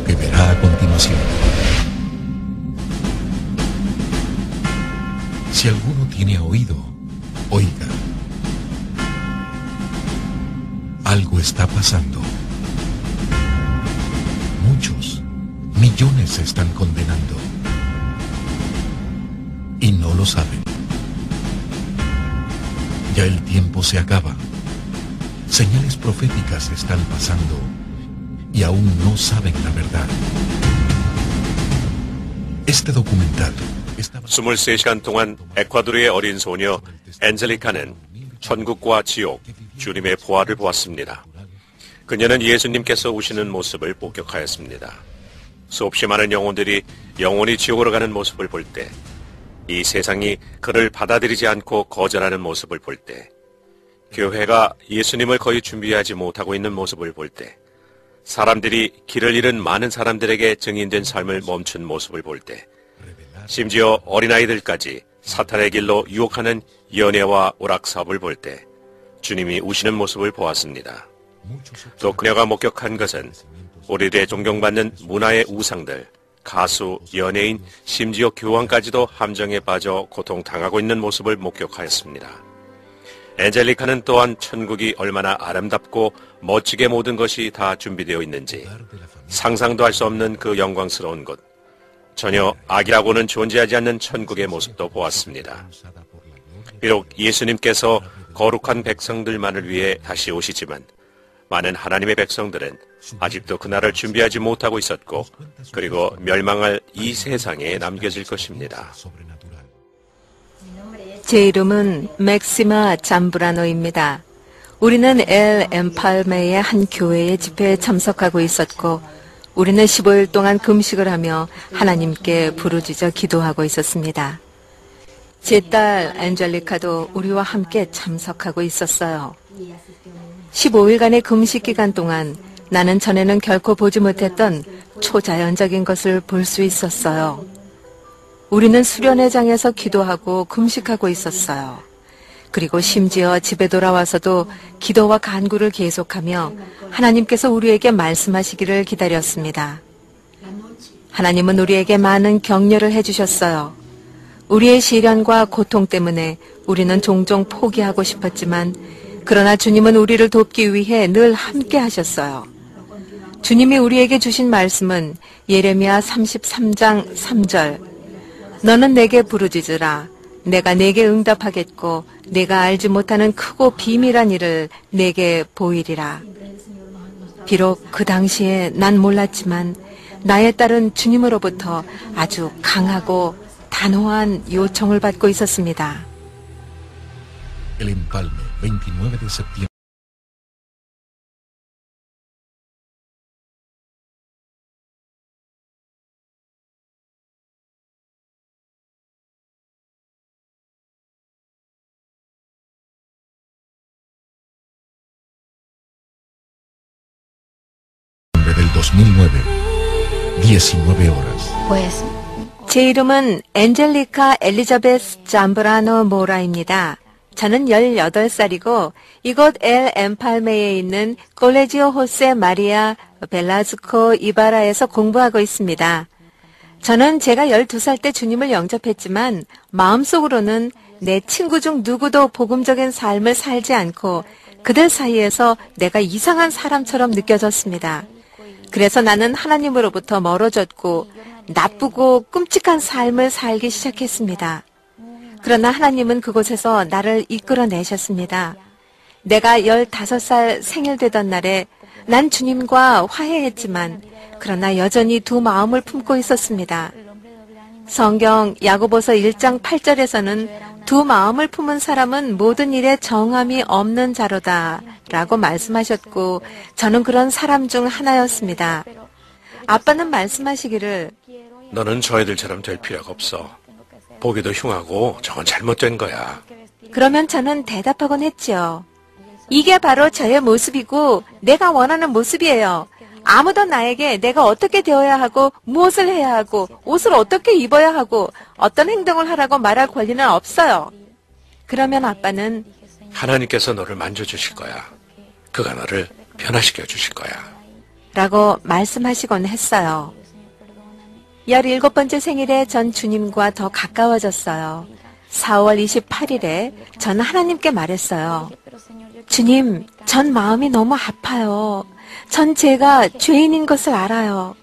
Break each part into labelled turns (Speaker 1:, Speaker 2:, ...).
Speaker 1: que verá a continuación. Si alguno tiene oído, oiga. Algo está pasando. Muchos, millones se están condenando. Y no lo saben. Ya el tiempo se acaba. Señales proféticas están pasando y aún no saben la verdad. Este documental
Speaker 2: 23시간 동안 에콰도르의 어린 소녀 엔젤리카는 천국과 지옥, 주님의 부활을 보았습니다. 그녀는 예수님께서 오시는 모습을 목격하였습니다. 수없이 많은 영혼들이 영원히 지옥으로 가는 모습을 볼 때, 이 세상이 그를 받아들이지 않고 거절하는 모습을 볼 때, 교회가 예수님을 거의 준비하지 못하고 있는 모습을 볼 때, 사람들이 길을 잃은 많은 사람들에게 증인된 삶을 멈춘 모습을 볼 때, 심지어 어린아이들까지 사탄의 길로 유혹하는 연애와 오락사업을 볼 때 주님이 우시는 모습을 보았습니다. 또 그녀가 목격한 것은 우리들의 존경받는 문화의 우상들, 가수, 연예인, 심지어 교황까지도 함정에 빠져 고통당하고 있는 모습을 목격하였습니다. 엔젤리카는 또한 천국이 얼마나 아름답고 멋지게 모든 것이 다 준비되어 있는지 상상도 할 수 없는 그 영광스러운 곳, 전혀 악이라고는 존재하지 않는 천국의 모습도 보았습니다. 비록 예수님께서 거룩한 백성들만을 위해 다시 오시지만 많은 하나님의 백성들은 아직도 그날을 준비하지 못하고 있었고, 그리고 멸망할 이 세상에 남겨질 것입니다.
Speaker 3: 제 이름은 맥시마 잠브라노입니다. 우리는 엘 엠팔메의 한 교회의 집회에 참석하고 있었고, 우리는 15일 동안 금식을 하며 하나님께 부르짖어 기도하고 있었습니다. 제 딸 엔젤리카도 우리와 함께 참석하고 있었어요. 15일간의 금식 기간 동안 나는 전에는 결코 보지 못했던 초자연적인 것을 볼 수 있었어요. 우리는 수련회장에서 기도하고 금식하고 있었어요. 그리고 심지어 집에 돌아와서도 기도와 간구를 계속하며 하나님께서 우리에게 말씀하시기를 기다렸습니다. 하나님은 우리에게 많은 격려를 해주셨어요. 우리의 시련과 고통 때문에 우리는 종종 포기하고 싶었지만, 그러나 주님은 우리를 돕기 위해 늘 함께 하셨어요. 주님이 우리에게 주신 말씀은 예레미야 33장 3절, 너는 내게 부르짖으라. 내가 내게 응답하겠고 내가 알지 못하는 크고 비밀한 일을 내게 보이리라. 비록 그 당시에 난 몰랐지만 나의 딸은 주님으로부터 아주 강하고 단호한 요청을 받고 있었습니다.
Speaker 1: El Empalme, 29 de septiembre. Del 2009, 19 horas.
Speaker 3: 제 이름은 엔젤리카 엘리자베스 잠브라노 모라입니다. 저는 18살이고 이곳 엘 엠팔메에 있는 콜레지오 호세 마리아 벨라스코 이바라에서 공부하고 있습니다. 저는 제가 12살 때 주님을 영접했지만 마음속으로는 내 친구 중 누구도 복음적인 삶을 살지 않고 그들 사이에서 내가 이상한 사람처럼 느껴졌습니다. 그래서 나는 하나님으로부터 멀어졌고 나쁘고 끔찍한 삶을 살기 시작했습니다. 그러나 하나님은 그곳에서 나를 이끌어내셨습니다. 내가 15살 생일 되던 날에 난 주님과 화해했지만 그러나 여전히 두 마음을 품고 있었습니다. 성경 야고보서 1장 8절에서는 두 마음을 품은 사람은 모든 일에 정함이 없는 자로다 라고 말씀하셨고 저는 그런 사람 중 하나였습니다. 아빠는 말씀하시기를
Speaker 2: 너는 저 애들처럼 될 필요가 없어. 보기도 흉하고 저건 잘못된 거야.
Speaker 3: 그러면 저는 대답하곤 했죠. 이게 바로 저의 모습이고 내가 원하는 모습이에요. 아무도 나에게 내가 어떻게 되어야 하고 무엇을 해야 하고 옷을 어떻게 입어야 하고 어떤 행동을 하라고 말할 권리는 없어요. 그러면 아빠는
Speaker 2: 하나님께서 너를 만져주실 거야. 그가 너를 변화시켜 주실 거야.
Speaker 3: 라고 말씀하시곤 했어요. 17번째 생일에 전 주님과 더 가까워졌어요. 4월 28일에 전 하나님께 말했어요. 주님, 전 마음이 너무 아파요. 전 제가 죄인인 것을 알아요.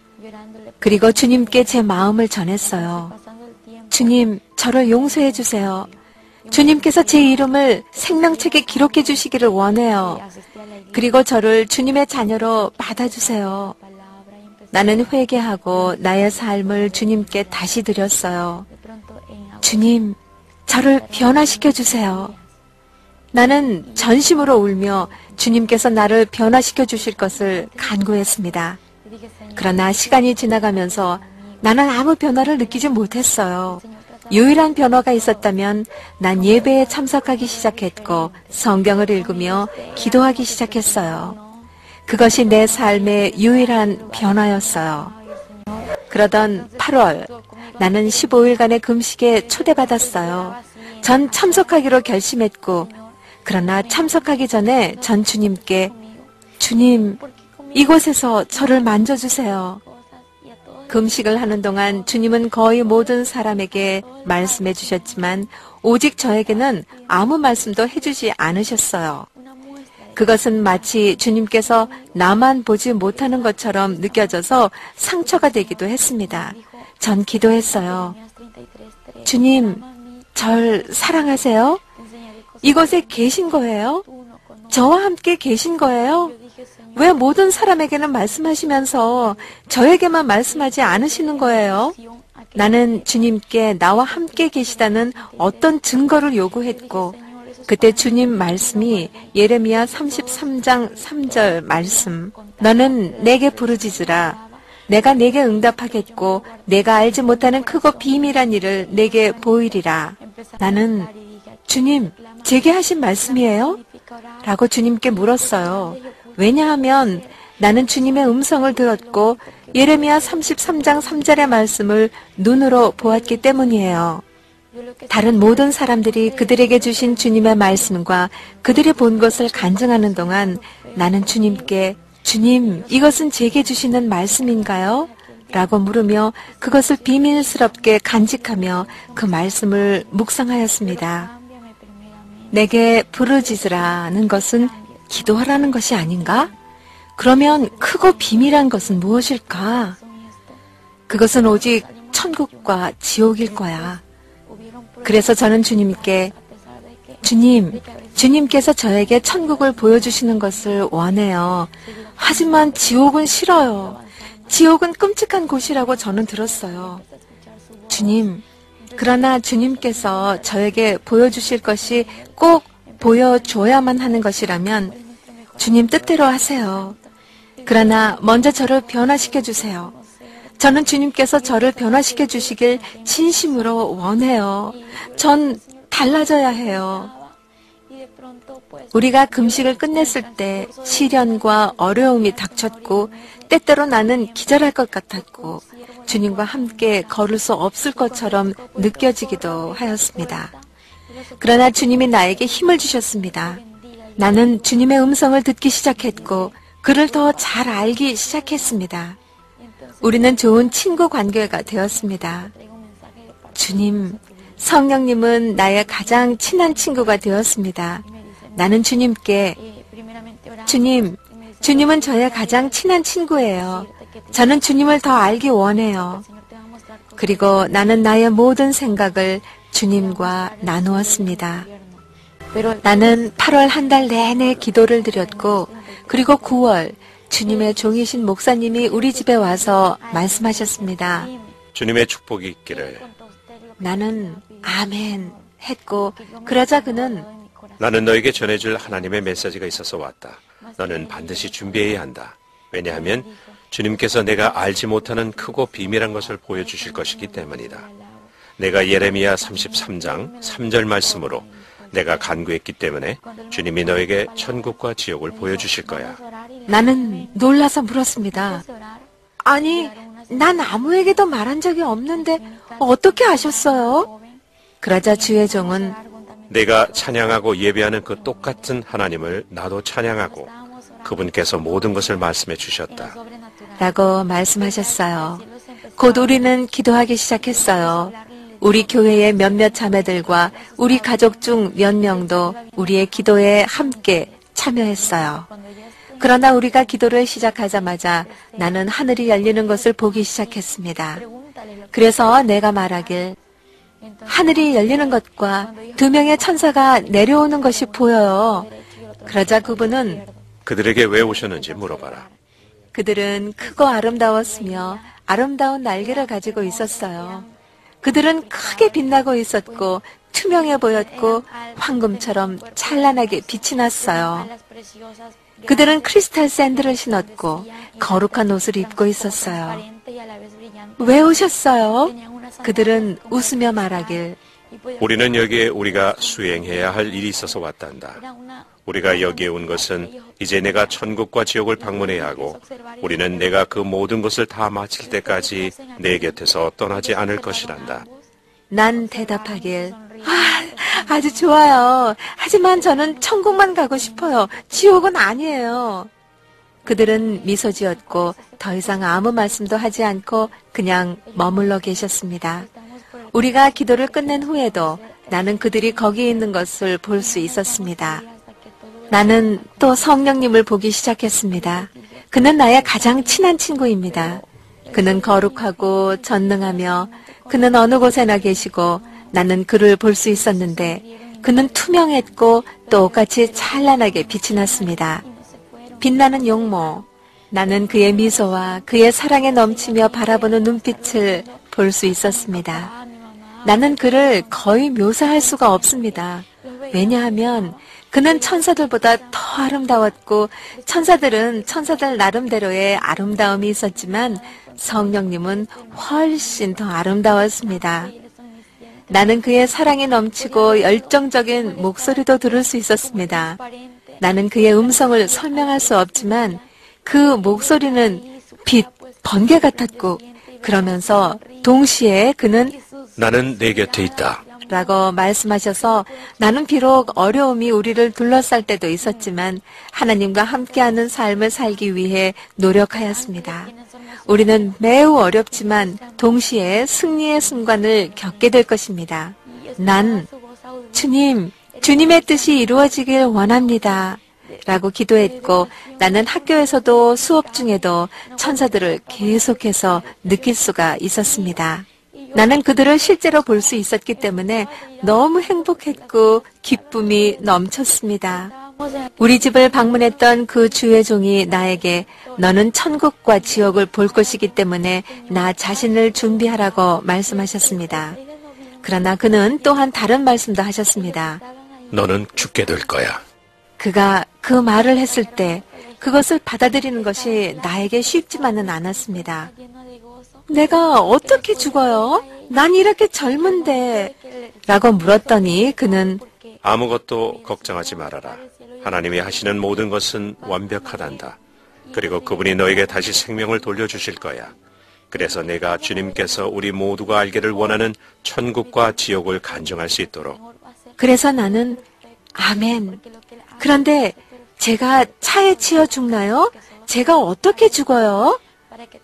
Speaker 3: 그리고 주님께 제 마음을 전했어요. 주님, 저를 용서해 주세요. 주님께서 제 이름을 생명책에 기록해 주시기를 원해요. 그리고 저를 주님의 자녀로 받아주세요. 나는 회개하고 나의 삶을 주님께 다시 드렸어요. 주님, 저를 변화시켜 주세요. 나는 전심으로 울며 주님께서 나를 변화시켜 주실 것을 간구했습니다. 그러나 시간이 지나가면서 나는 아무 변화를 느끼지 못했어요. 유일한 변화가 있었다면 난 예배에 참석하기 시작했고 성경을 읽으며 기도하기 시작했어요. 그것이 내 삶의 유일한 변화였어요. 그러던 8월, 나는 15일간의 금식에 초대받았어요. 전 참석하기로 결심했고, 그러나 참석하기 전에 전 주님께 주님, 이곳에서 저를 만져주세요. 금식을 하는 동안 주님은 거의 모든 사람에게 말씀해 주셨지만 오직 저에게는 아무 말씀도 해주지 않으셨어요. 그것은 마치 주님께서 나만 보지 못하는 것처럼 느껴져서 상처가 되기도 했습니다. 전 기도했어요. 주님, 절 사랑하세요? 이곳에 계신 거예요? 저와 함께 계신 거예요? 왜 모든 사람에게는 말씀하시면서 저에게만 말씀하지 않으시는 거예요? 나는 주님께 나와 함께 계시다는 어떤 증거를 요구했고, 그때 주님 말씀이 예레미야 33장 3절 말씀, 너는 내게 부르짖으라. 내가 내게 응답하겠고 내가 알지 못하는 크고 비밀한 일을 내게 보이리라. 나는 주님, 제게 하신 말씀이에요? 라고 주님께 물었어요. 왜냐하면 나는 주님의 음성을 들었고 예레미야 33장 3절의 말씀을 눈으로 보았기 때문이에요. 다른 모든 사람들이 그들에게 주신 주님의 말씀과 그들이 본 것을 간증하는 동안 나는 주님께 주님, 이것은 제게 주시는 말씀인가요? 라고 물으며 그것을 비밀스럽게 간직하며 그 말씀을 묵상하였습니다. 내게 부르짖으라는 것은 기도하라는 것이 아닌가? 그러면 크고 비밀한 것은 무엇일까? 그것은 오직 천국과 지옥일 거야. 그래서 저는 주님께 주님, 주님께서 저에게 천국을 보여주시는 것을 원해요. 하지만 지옥은 싫어요. 지옥은 끔찍한 곳이라고 저는 들었어요. 주님, 그러나 주님께서 저에게 보여주실 것이 꼭 보여줘야만 하는 것이라면 주님 뜻대로 하세요. 그러나 먼저 저를 변화시켜 주세요. 저는 주님께서 저를 변화시켜 주시길 진심으로 원해요. 전 달라져야 해요. 우리가 금식을 끝냈을 때 시련과 어려움이 닥쳤고 때때로 나는 기절할 것 같았고 주님과 함께 걸을 수 없을 것처럼 느껴지기도 하였습니다. 그러나 주님이 나에게 힘을 주셨습니다. 나는 주님의 음성을 듣기 시작했고 그를 더 잘 알기 시작했습니다. 우리는 좋은 친구 관계가 되었습니다. 주님, 성령님은 나의 가장 친한 친구가 되었습니다. 나는 주님께 주님, 주님은 저의 가장 친한 친구예요. 저는 주님을 더 알기 원해요. 그리고 나는 나의 모든 생각을 주님과 나누었습니다. 나는 8월 한 달 내내 기도를 드렸고 그리고 9월 주님의 종이신 목사님이 우리 집에 와서 말씀하셨습니다.
Speaker 2: 주님의 축복이 있기를.
Speaker 3: 나는 아멘 했고 그러자 그는
Speaker 2: 나는 너에게 전해줄 하나님의 메시지가 있어서 왔다. 너는 반드시 준비해야 한다. 왜냐하면 주님께서 내가 알지 못하는 크고 비밀한 것을 보여주실 것이기 때문이다. 내가 예레미야 33장 3절 말씀으로 내가 간구했기 때문에 주님이 너에게 천국과 지옥을 보여주실 거야.
Speaker 3: 나는 놀라서 물었습니다. 아니, 난 아무에게도 말한 적이 없는데 어떻게 아셨어요? 그러자 주의 종은
Speaker 2: 내가 찬양하고 예배하는 그 똑같은 하나님을 나도 찬양하고 그분께서 모든 것을 말씀해 주셨다.
Speaker 3: 라고 말씀하셨어요. 곧 우리는 기도하기 시작했어요. 우리 교회의 몇몇 자매들과 우리 가족 중 몇 명도 우리의 기도에 함께 참여했어요. 그러나 우리가 기도를 시작하자마자 나는 하늘이 열리는 것을 보기 시작했습니다. 그래서 내가 말하길, 하늘이 열리는 것과 2명의 천사가 내려오는 것이 보여요. 그러자 그분은
Speaker 2: 그들에게 왜 오셨는지 물어봐라.
Speaker 3: 그들은 크고 아름다웠으며 아름다운 날개를 가지고 있었어요. 그들은 크게 빛나고 있었고 투명해 보였고 황금처럼 찬란하게 빛이 났어요. 그들은 크리스탈 샌들을 신었고 거룩한 옷을 입고 있었어요. 왜 오셨어요? 그들은 웃으며 말하길,
Speaker 2: 우리는 여기에 우리가 수행해야 할 일이 있어서 왔단다. 우리가 여기에 온 것은 이제 내가 천국과 지옥을 방문해야 하고 우리는 내가 그 모든 것을 다 마칠 때까지 내 곁에서 떠나지 않을 것이란다.
Speaker 3: 난 대답하길, 아주 좋아요. 하지만 저는 천국만 가고 싶어요. 지옥은 아니에요. 그들은 미소 지었고 더 이상 아무 말씀도 하지 않고 그냥 머물러 계셨습니다. 우리가 기도를 끝낸 후에도 나는 그들이 거기 있는 것을 볼 수 있었습니다. 나는 또 성령님을 보기 시작했습니다. 그는 나의 가장 친한 친구입니다. 그는 거룩하고 전능하며 그는 어느 곳에나 계시고 나는 그를 볼 수 있었는데 그는 투명했고 똑같이 찬란하게 빛이 났습니다. 빛나는 용모, 나는 그의 미소와 그의 사랑에 넘치며 바라보는 눈빛을 볼 수 있었습니다. 나는 그를 거의 묘사할 수가 없습니다. 왜냐하면 그는 천사들보다 더 아름다웠고 천사들은 천사들 나름대로의 아름다움이 있었지만 성령님은 훨씬 더 아름다웠습니다. 나는 그의 사랑이 넘치고 열정적인 목소리도 들을 수 있었습니다. 나는 그의 음성을 설명할 수 없지만 그 목소리는 빛, 번개 같았고 그러면서 동시에 그는
Speaker 2: 나는 내 곁에 있다.
Speaker 3: 라고 말씀하셔서 나는 비록 어려움이 우리를 둘러쌀 때도 있었지만 하나님과 함께하는 삶을 살기 위해 노력하였습니다. 우리는 매우 어렵지만 동시에 승리의 순간을 겪게 될 것입니다. 난 주님의 뜻이 이루어지길 원합니다. 라고 기도했고 나는 학교에서도 수업 중에도 천사들을 계속해서 느낄 수가 있었습니다. 나는 그들을 실제로 볼 수 있었기 때문에 너무 행복했고 기쁨이 넘쳤습니다. 우리 집을 방문했던 그 주의 종이 나에게 너는 천국과 지옥을 볼 것이기 때문에 나 자신을 준비하라고 말씀하셨습니다. 그러나 그는 또한 다른 말씀도 하셨습니다.
Speaker 2: 너는 죽게 될 거야.
Speaker 3: 그가 그 말을 했을 때 그것을 받아들이는 것이 나에게 쉽지만은 않았습니다. 내가 어떻게 죽어요? 난 이렇게 젊은데 라고 물었더니 그는
Speaker 2: 아무것도 걱정하지 말아라. 하나님이 하시는 모든 것은 완벽하단다. 그리고 그분이 너에게 다시 생명을 돌려주실 거야. 그래서 내가 주님께서 우리 모두가 알기를 원하는 천국과 지옥을 간증할 수 있도록.
Speaker 3: 그래서 나는 아멘. 그런데 제가 차에 치여 죽나요? 제가 어떻게 죽어요?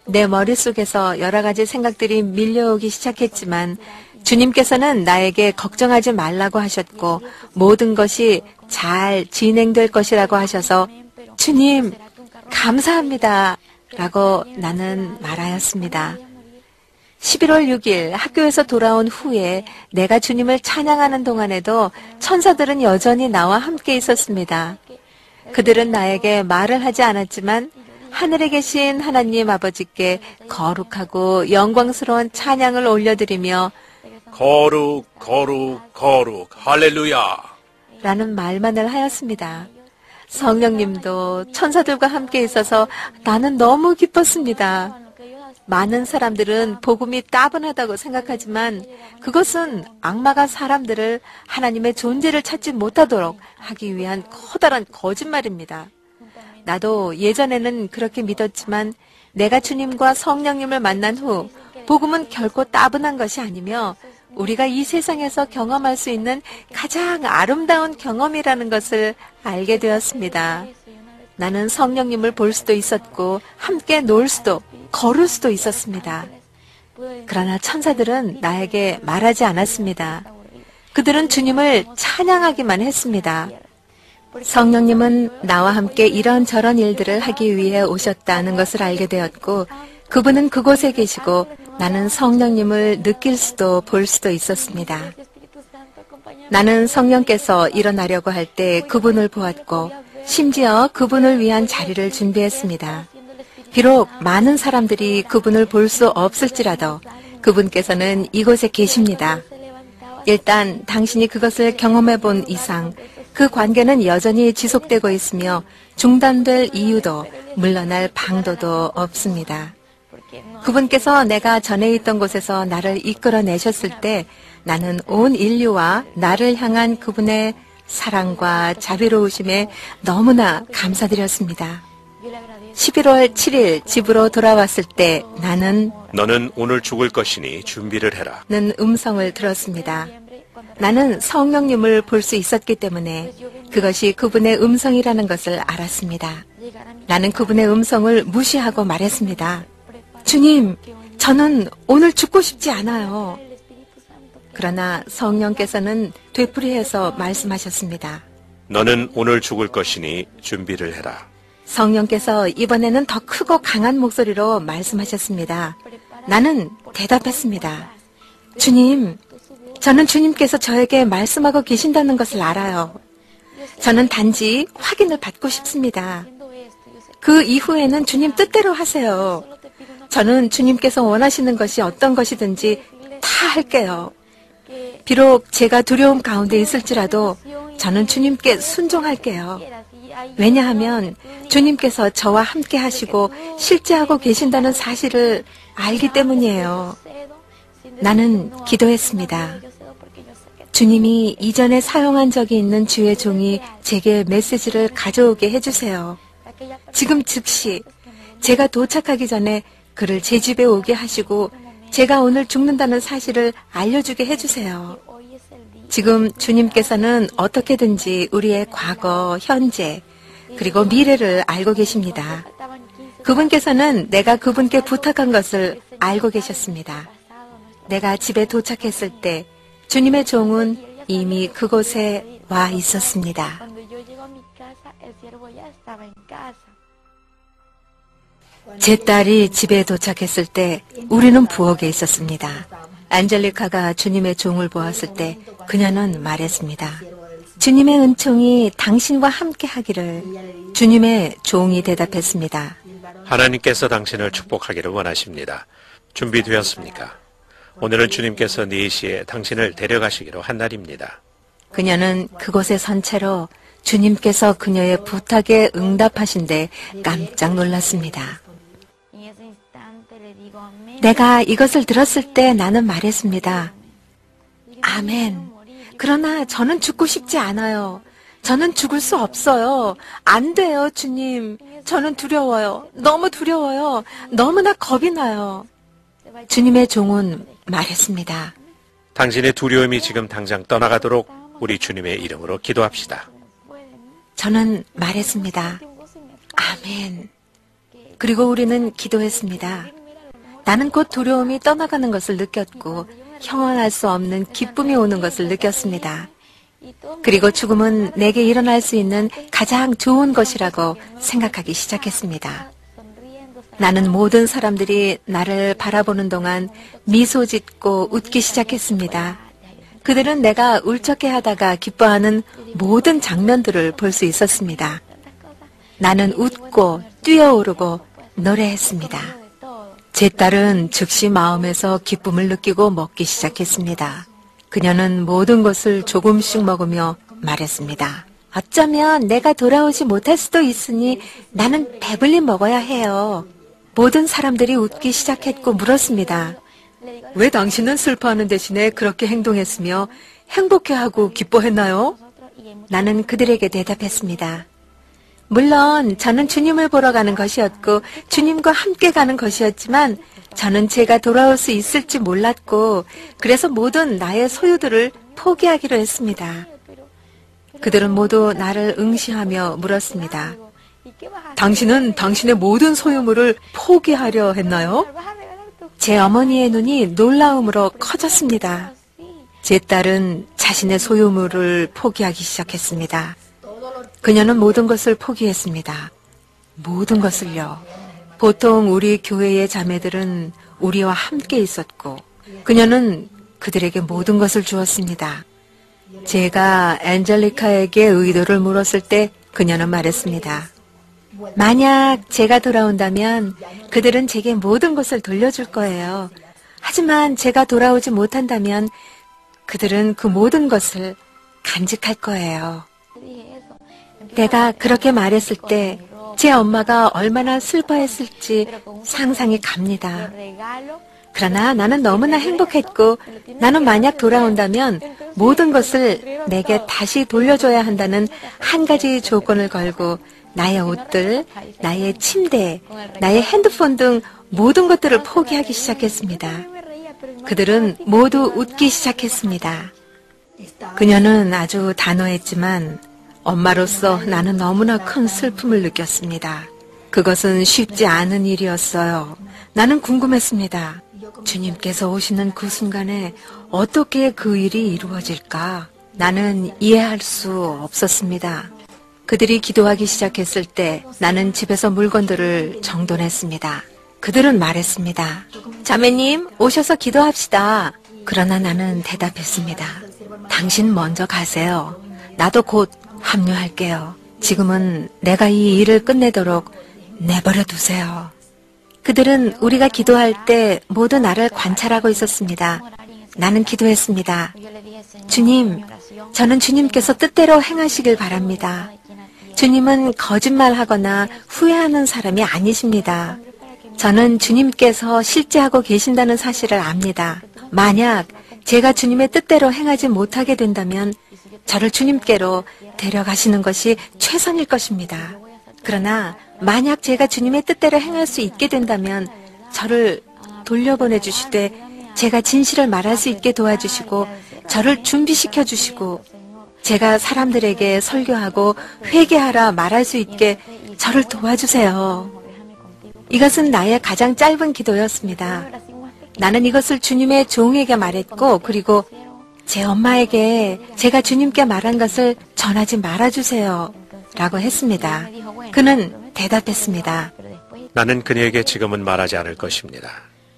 Speaker 3: 내 머릿속에서 여러 가지 생각들이 밀려오기 시작했지만 주님께서는 나에게 걱정하지 말라고 하셨고 모든 것이 잘 진행될 것이라고 하셔서 주님 감사합니다 라고 나는 말하였습니다. 11월 6일 학교에서 돌아온 후에 내가 주님을 찬양하는 동안에도 천사들은 여전히 나와 함께 있었습니다. 그들은 나에게 말을 하지 않았지만 하늘에 계신 하나님 아버지께 거룩하고 영광스러운 찬양을 올려드리며
Speaker 2: 거룩, 거룩, 거룩, 할렐루야!
Speaker 3: 라는 말만을 하였습니다. 성령님도 천사들과 함께 있어서 나는 너무 기뻤습니다. 많은 사람들은 복음이 따분하다고 생각하지만 그것은 악마가 사람들을 하나님의 존재를 찾지 못하도록 하기 위한 커다란 거짓말입니다. 나도 예전에는 그렇게 믿었지만 내가 주님과 성령님을 만난 후 복음은 결코 따분한 것이 아니며 우리가 이 세상에서 경험할 수 있는 가장 아름다운 경험이라는 것을 알게 되었습니다. 나는 성령님을 볼 수도 있었고 함께 놀 수도 걸을 수도 있었습니다. 그러나 천사들은 나에게 말하지 않았습니다. 그들은 주님을 찬양하기만 했습니다. 성령님은 나와 함께 이런저런 일들을 하기 위해 오셨다는 것을 알게 되었고 그분은 그곳에 계시고 나는 성령님을 느낄 수도 볼 수도 있었습니다. 나는 성령께서 일어나려고 할 때 그분을 보았고 심지어 그분을 위한 자리를 준비했습니다. 비록 많은 사람들이 그분을 볼 수 없을지라도 그분께서는 이곳에 계십니다. 일단 당신이 그것을 경험해 본 이상 그 관계는 여전히 지속되고 있으며 중단될 이유도 물러날 방도도 없습니다. 그분께서 내가 전에 있던 곳에서 나를 이끌어내셨을 때 나는 온 인류와 나를 향한 그분의 사랑과 자비로우심에 너무나 감사드렸습니다. 11월 7일 집으로 돌아왔을 때 나는
Speaker 2: 너는 오늘 죽을 것이니 준비를 해라.
Speaker 3: 는 음성을 들었습니다. 나는 성령님을 볼 수 있었기 때문에 그것이 그분의 음성이라는 것을 알았습니다. 나는 그분의 음성을 무시하고 말했습니다. 주님, 저는 오늘 죽고 싶지 않아요. 그러나 성령께서는 되풀이해서 말씀하셨습니다.
Speaker 2: 너는 오늘 죽을 것이니 준비를 해라.
Speaker 3: 성령께서 이번에는 더 크고 강한 목소리로 말씀하셨습니다. 나는 대답했습니다. 주님, 저는 주님께서 저에게 말씀하고 계신다는 것을 알아요. 저는 단지 확인을 받고 싶습니다. 그 이후에는 주님 뜻대로 하세요. 저는 주님께서 원하시는 것이 어떤 것이든지 다 할게요. 비록 제가 두려움 가운데 있을지라도 저는 주님께 순종할게요. 왜냐하면 주님께서 저와 함께 하시고 실제하고 계신다는 사실을 알기 때문이에요. 나는 기도했습니다. 주님이 이전에 사용한 적이 있는 주의 종이 제게 메시지를 가져오게 해주세요. 지금 즉시 제가 도착하기 전에 그를 제 집에 오게 하시고 제가 오늘 죽는다는 사실을 알려주게 해주세요. 지금 주님께서는 어떻게든지 우리의 과거, 현재, 그리고 미래를 알고 계십니다. 그분께서는 내가 그분께 부탁한 것을 알고 계셨습니다. 내가 집에 도착했을 때 주님의 종은 이미 그곳에 와 있었습니다. 제 딸이 집에 도착했을 때 우리는 부엌에 있었습니다. 안젤리카가 주님의 종을 보았을 때 그녀는 말했습니다. 주님의 은총이 당신과 함께 하기를. 주님의 종이 대답했습니다.
Speaker 2: 하나님께서 당신을 축복하기를 원하십니다. 준비되었습니까? 오늘은 주님께서 4시에 당신을 데려가시기로 한 날입니다.
Speaker 3: 그녀는 그곳에 선 채로 주님께서 그녀의 부탁에 응답하신데 깜짝 놀랐습니다. 내가 이것을 들었을 때 나는 말했습니다. 아멘. 그러나 저는 죽고 싶지 않아요. 저는 죽을 수 없어요. 안 돼요, 주님. 저는 두려워요. 너무 두려워요. 너무나 겁이 나요. 주님의 종은 말했습니다.
Speaker 2: 당신의 두려움이 지금 당장 떠나가도록 우리 주님의 이름으로 기도합시다.
Speaker 3: 저는 말했습니다. 아멘. 그리고 우리는 기도했습니다. 나는 곧 두려움이 떠나가는 것을 느꼈고 형언할 수 없는 기쁨이 오는 것을 느꼈습니다. 그리고 죽음은 내게 일어날 수 있는 가장 좋은 것이라고 생각하기 시작했습니다. 나는 모든 사람들이 나를 바라보는 동안 미소 짓고 웃기 시작했습니다. 그들은 내가 울적해하다가 기뻐하는 모든 장면들을 볼 수 있었습니다. 나는 웃고 뛰어오르고 노래했습니다. 제 딸은 즉시 마음에서 기쁨을 느끼고 먹기 시작했습니다. 그녀는 모든 것을 조금씩 먹으며 말했습니다. 어쩌면 내가 돌아오지 못할 수도 있으니 나는 배불리 먹어야 해요. 모든 사람들이 웃기 시작했고 물었습니다. 왜 당신은 슬퍼하는 대신에 그렇게 행동했으며 행복해하고 기뻐했나요? 나는 그들에게 대답했습니다. 물론 저는 주님을 보러 가는 것이었고 주님과 함께 가는 것이었지만 저는 제가 돌아올 수 있을지 몰랐고 그래서 모든 나의 소유들을 포기하기로 했습니다. 그들은 모두 나를 응시하며 물었습니다. 당신은 당신의 모든 소유물을 포기하려 했나요? 제 어머니의 눈이 놀라움으로 커졌습니다. 제 딸은 자신의 소유물을 포기하기 시작했습니다. 그녀는 모든 것을 포기했습니다. 모든 것을요. 보통 우리 교회의 자매들은 우리와 함께 있었고 그녀는 그들에게 모든 것을 주었습니다. 제가 엔젤리카에게 의도를 물었을 때 그녀는 말했습니다. 만약 제가 돌아온다면 그들은 제게 모든 것을 돌려줄 거예요. 하지만 제가 돌아오지 못한다면 그들은 그 모든 것을 간직할 거예요. 내가 그렇게 말했을 때 제 엄마가 얼마나 슬퍼했을지 상상이 갑니다. 그러나 나는 너무나 행복했고 나는 만약 돌아온다면 모든 것을 내게 다시 돌려줘야 한다는 한 가지 조건을 걸고 나의 옷들, 나의 침대, 나의 핸드폰 등 모든 것들을 포기하기 시작했습니다. 그들은 모두 웃기 시작했습니다. 그녀는 아주 단호했지만 엄마로서 나는 너무나 큰 슬픔을 느꼈습니다. 그것은 쉽지 않은 일이었어요. 나는 궁금했습니다. 주님께서 오시는 그 순간에 어떻게 그 일이 이루어질까? 나는 이해할 수 없었습니다. 그들이 기도하기 시작했을 때 나는 집에서 물건들을 정돈했습니다. 그들은 말했습니다. 자매님, 오셔서 기도합시다. 그러나 나는 대답했습니다. 당신 먼저 가세요. 나도 곧 합류할게요. 지금은 내가 이 일을 끝내도록 내버려 두세요. 그들은 우리가 기도할 때 모두 나를 관찰하고 있었습니다. 나는 기도했습니다. 주님, 저는 주님께서 뜻대로 행하시길 바랍니다. 주님은 거짓말하거나 후회하는 사람이 아니십니다. 저는 주님께서 실제하고 계신다는 사실을 압니다. 만약 제가 주님의 뜻대로 행하지 못하게 된다면 저를 주님께로 데려가시는 것이 최선일 것입니다. 그러나 만약 제가 주님의 뜻대로 행할 수 있게 된다면 저를 돌려보내 주시되 제가 진실을 말할 수 있게 도와주시고 저를 준비시켜 주시고 제가 사람들에게 설교하고 회개하라 말할 수 있게 저를 도와주세요. 이것은 나의 가장 짧은 기도였습니다. 나는 이것을 주님의 종에게 말했고 그리고 제 엄마에게 제가 주님께 말한 것을 전하지 말아주세요 라고 했습니다. 그는 대답했습니다.
Speaker 2: 나는 그녀에게 지금은 말하지 않을 것입니다.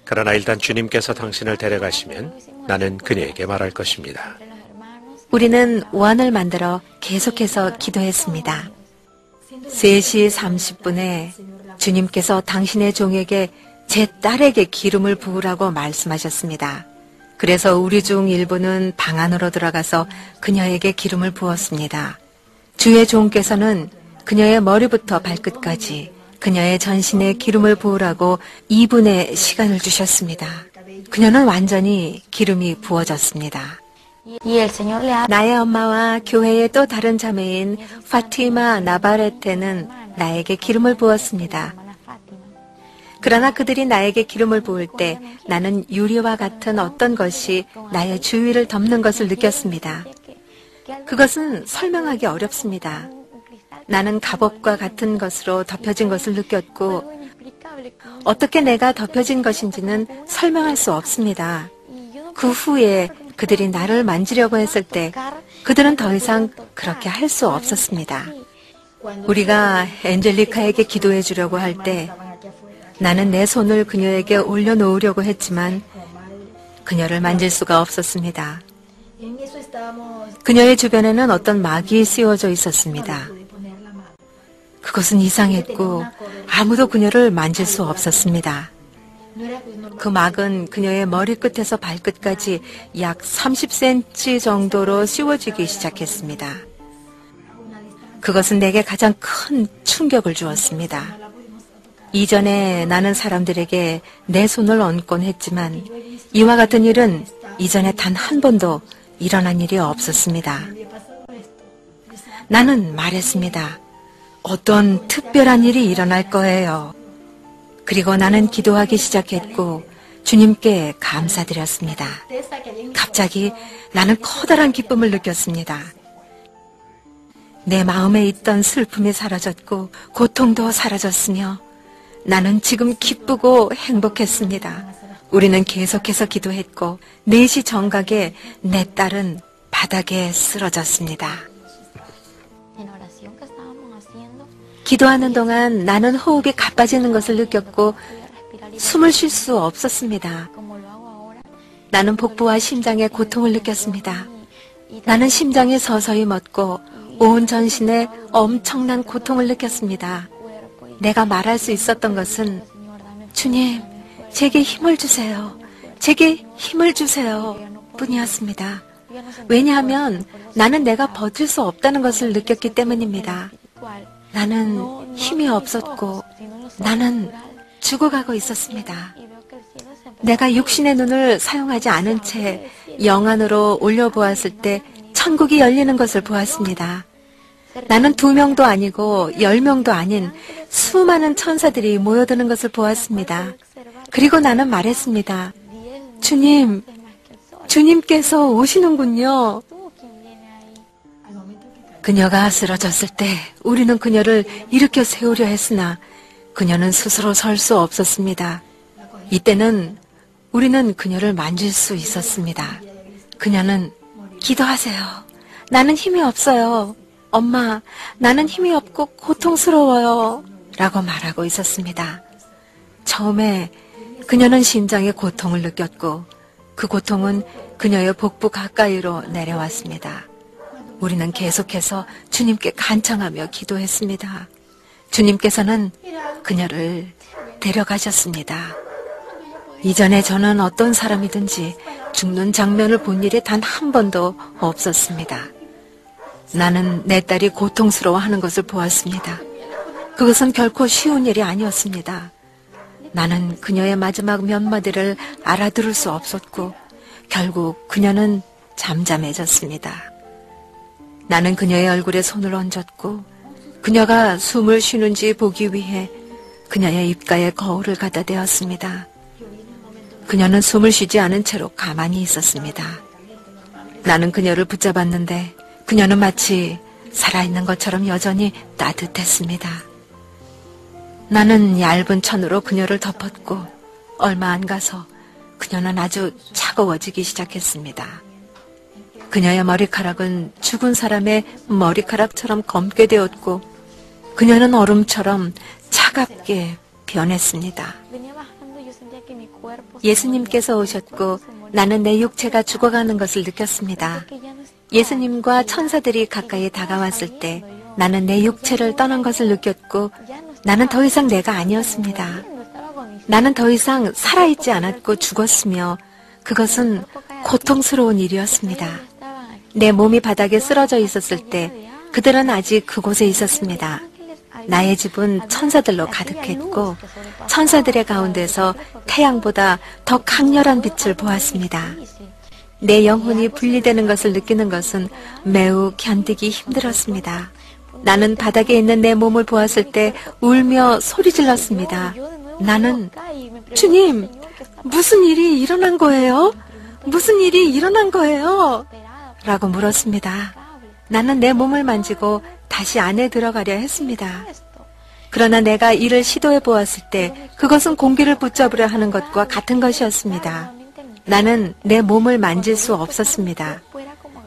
Speaker 2: 그러나 일단 주님께서 당신을 데려가시면 나는 그녀에게 말할 것입니다.
Speaker 3: 우리는 원을 만들어 계속해서 기도했습니다. 3시 30분에 주님께서 당신의 종에게 제 딸에게 기름을 부으라고 말씀하셨습니다. 그래서 우리 중 일부는 방 안으로 들어가서 그녀에게 기름을 부었습니다. 주의 종께서는 그녀의 머리부터 발끝까지 그녀의 전신에 기름을 부으라고 2분의 시간을 주셨습니다. 그녀는 완전히 기름이 부어졌습니다. 나의 엄마와 교회의 또 다른 자매인 파티마 나바레테는 나에게 기름을 부었습니다. 그러나 그들이 나에게 기름을 부을 때 나는 유리와 같은 어떤 것이 나의 주위를 덮는 것을 느꼈습니다. 그것은 설명하기 어렵습니다. 나는 갑옷과 같은 것으로 덮여진 것을 느꼈고 어떻게 내가 덮여진 것인지는 설명할 수 없습니다. 그 후에 그들이 나를 만지려고 했을 때 그들은 더 이상 그렇게 할 수 없었습니다. 우리가 엔젤리카에게 기도해 주려고 할 때 나는 내 손을 그녀에게 올려놓으려고 했지만 그녀를 만질 수가 없었습니다. 그녀의 주변에는 어떤 막이 씌워져 있었습니다. 그것은 이상했고 아무도 그녀를 만질 수 없었습니다. 그 막은 그녀의 머리끝에서 발끝까지 약 30cm 정도로 씌워지기 시작했습니다. 그것은 내게 가장 큰 충격을 주었습니다. 이전에 나는 사람들에게 내 손을 얹곤 했지만 이와 같은 일은 이전에 단 한 번도 일어난 일이 없었습니다. 나는 말했습니다. 어떤 특별한 일이 일어날 거예요. 그리고 나는 기도하기 시작했고 주님께 감사드렸습니다. 갑자기 나는 커다란 기쁨을 느꼈습니다. 내 마음에 있던 슬픔이 사라졌고 고통도 사라졌으며 나는 지금 기쁘고 행복했습니다. 우리는 계속해서 기도했고 4시 정각에 내 딸은 바닥에 쓰러졌습니다. 기도하는 동안 나는 호흡이 가빠지는 것을 느꼈고 숨을 쉴 수 없었습니다. 나는 복부와 심장에 고통을 느꼈습니다. 나는 심장이 서서히 멎고 온 전신에 엄청난 고통을 느꼈습니다. 내가 말할 수 있었던 것은 주님, 제게 힘을 주세요. 제게 힘을 주세요. 뿐이었습니다. 왜냐하면 나는 내가 버틸 수 없다는 것을 느꼈기 때문입니다. 나는 힘이 없었고 나는 죽어가고 있었습니다. 내가 육신의 눈을 사용하지 않은 채 영안으로 올려보았을 때 천국이 열리는 것을 보았습니다. 나는 2명도 아니고 10명도 아닌 수많은 천사들이 모여드는 것을 보았습니다. 그리고 나는 말했습니다. 주님, 주님께서 오시는군요. 그녀가 쓰러졌을 때 우리는 그녀를 일으켜 세우려 했으나 그녀는 스스로 설 수 없었습니다. 이때는 우리는 그녀를 만질 수 있었습니다. 그녀는 기도하세요. 나는 힘이 없어요. 엄마, 나는 힘이 없고 고통스러워요. 라고 말하고 있었습니다. 처음에 그녀는 심장에 고통을 느꼈고 그 고통은 그녀의 복부 가까이로 내려왔습니다. 우리는 계속해서 주님께 간청하며 기도했습니다. 주님께서는 그녀를 데려가셨습니다. 이전에 저는 어떤 사람이든지 죽는 장면을 본 일이 단 한 번도 없었습니다. 나는 내 딸이 고통스러워하는 것을 보았습니다. 그것은 결코 쉬운 일이 아니었습니다. 나는 그녀의 마지막 몇 마디를 알아들을 수 없었고 결국 그녀는 잠잠해졌습니다. 나는 그녀의 얼굴에 손을 얹었고 그녀가 숨을 쉬는지 보기 위해 그녀의 입가에 거울을 갖다 대었습니다. 그녀는 숨을 쉬지 않은 채로 가만히 있었습니다. 나는 그녀를 붙잡았는데 그녀는 마치 살아있는 것처럼 여전히 따뜻했습니다. 나는 얇은 천으로 그녀를 덮었고 얼마 안 가서 그녀는 아주 차가워지기 시작했습니다. 그녀의 머리카락은 죽은 사람의 머리카락처럼 검게 되었고 그녀는 얼음처럼 차갑게 변했습니다. 예수님께서 오셨고 나는 내 육체가 죽어가는 것을 느꼈습니다. 예수님과 천사들이 가까이 다가왔을 때 나는 내 육체를 떠난 것을 느꼈고 나는 더 이상 내가 아니었습니다. 나는 더 이상 살아있지 않았고 죽었으며 그것은 고통스러운 일이었습니다. 내 몸이 바닥에 쓰러져 있었을 때 그들은 아직 그곳에 있었습니다. 나의 집은 천사들로 가득했고 천사들의 가운데서 태양보다 더 강렬한 빛을 보았습니다. 내 영혼이 분리되는 것을 느끼는 것은 매우 견디기 힘들었습니다. 나는 바닥에 있는 내 몸을 보았을 때 울며 소리질렀습니다. 나는 주님, 무슨 일이 일어난 거예요? 무슨 일이 일어난 거예요? 라고 물었습니다. 나는 내 몸을 만지고 다시 안에 들어가려 했습니다. 그러나 내가 이를 시도해 보았을 때 그것은 공기를 붙잡으려 하는 것과 같은 것이었습니다. 나는 내 몸을 만질 수 없었습니다.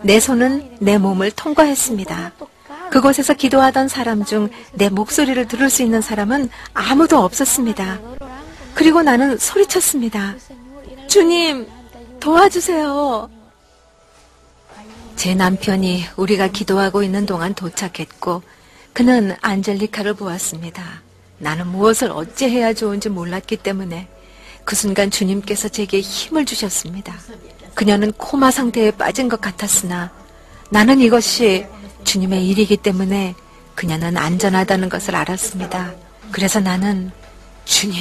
Speaker 3: 내 손은 내 몸을 통과했습니다. 그곳에서 기도하던 사람 중 내 목소리를 들을 수 있는 사람은 아무도 없었습니다. 그리고 나는 소리쳤습니다. 주님, 도와주세요. 제 남편이 우리가 기도하고 있는 동안 도착했고 그는 안젤리카를 보았습니다. 나는 무엇을 어찌해야 좋은지 몰랐기 때문에 그 순간 주님께서 제게 힘을 주셨습니다. 그녀는 코마 상태에 빠진 것 같았으나 나는 이것이 주님의 일이기 때문에 그녀는 안전하다는 것을 알았습니다. 그래서 나는 주님,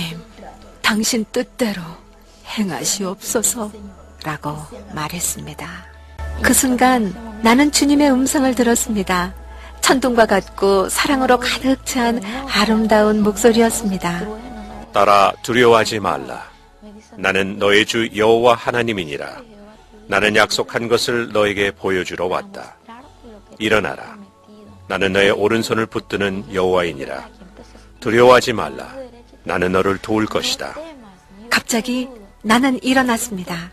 Speaker 3: 당신 뜻대로 행하시옵소서 라고 말했습니다. 그 순간 나는 주님의 음성을 들었습니다. 천둥과 같고 사랑으로 가득 찬 아름다운 목소리였습니다.
Speaker 2: 딸아, 두려워하지 말라. 나는 너의 주 여호와 하나님이니라. 나는 약속한 것을 너에게 보여주러 왔다. 일어나라. 나는 너의 오른손을 붙드는 여호와이니라. 두려워하지 말라. 나는 너를 도울 것이다.
Speaker 3: 갑자기 나는 일어났습니다.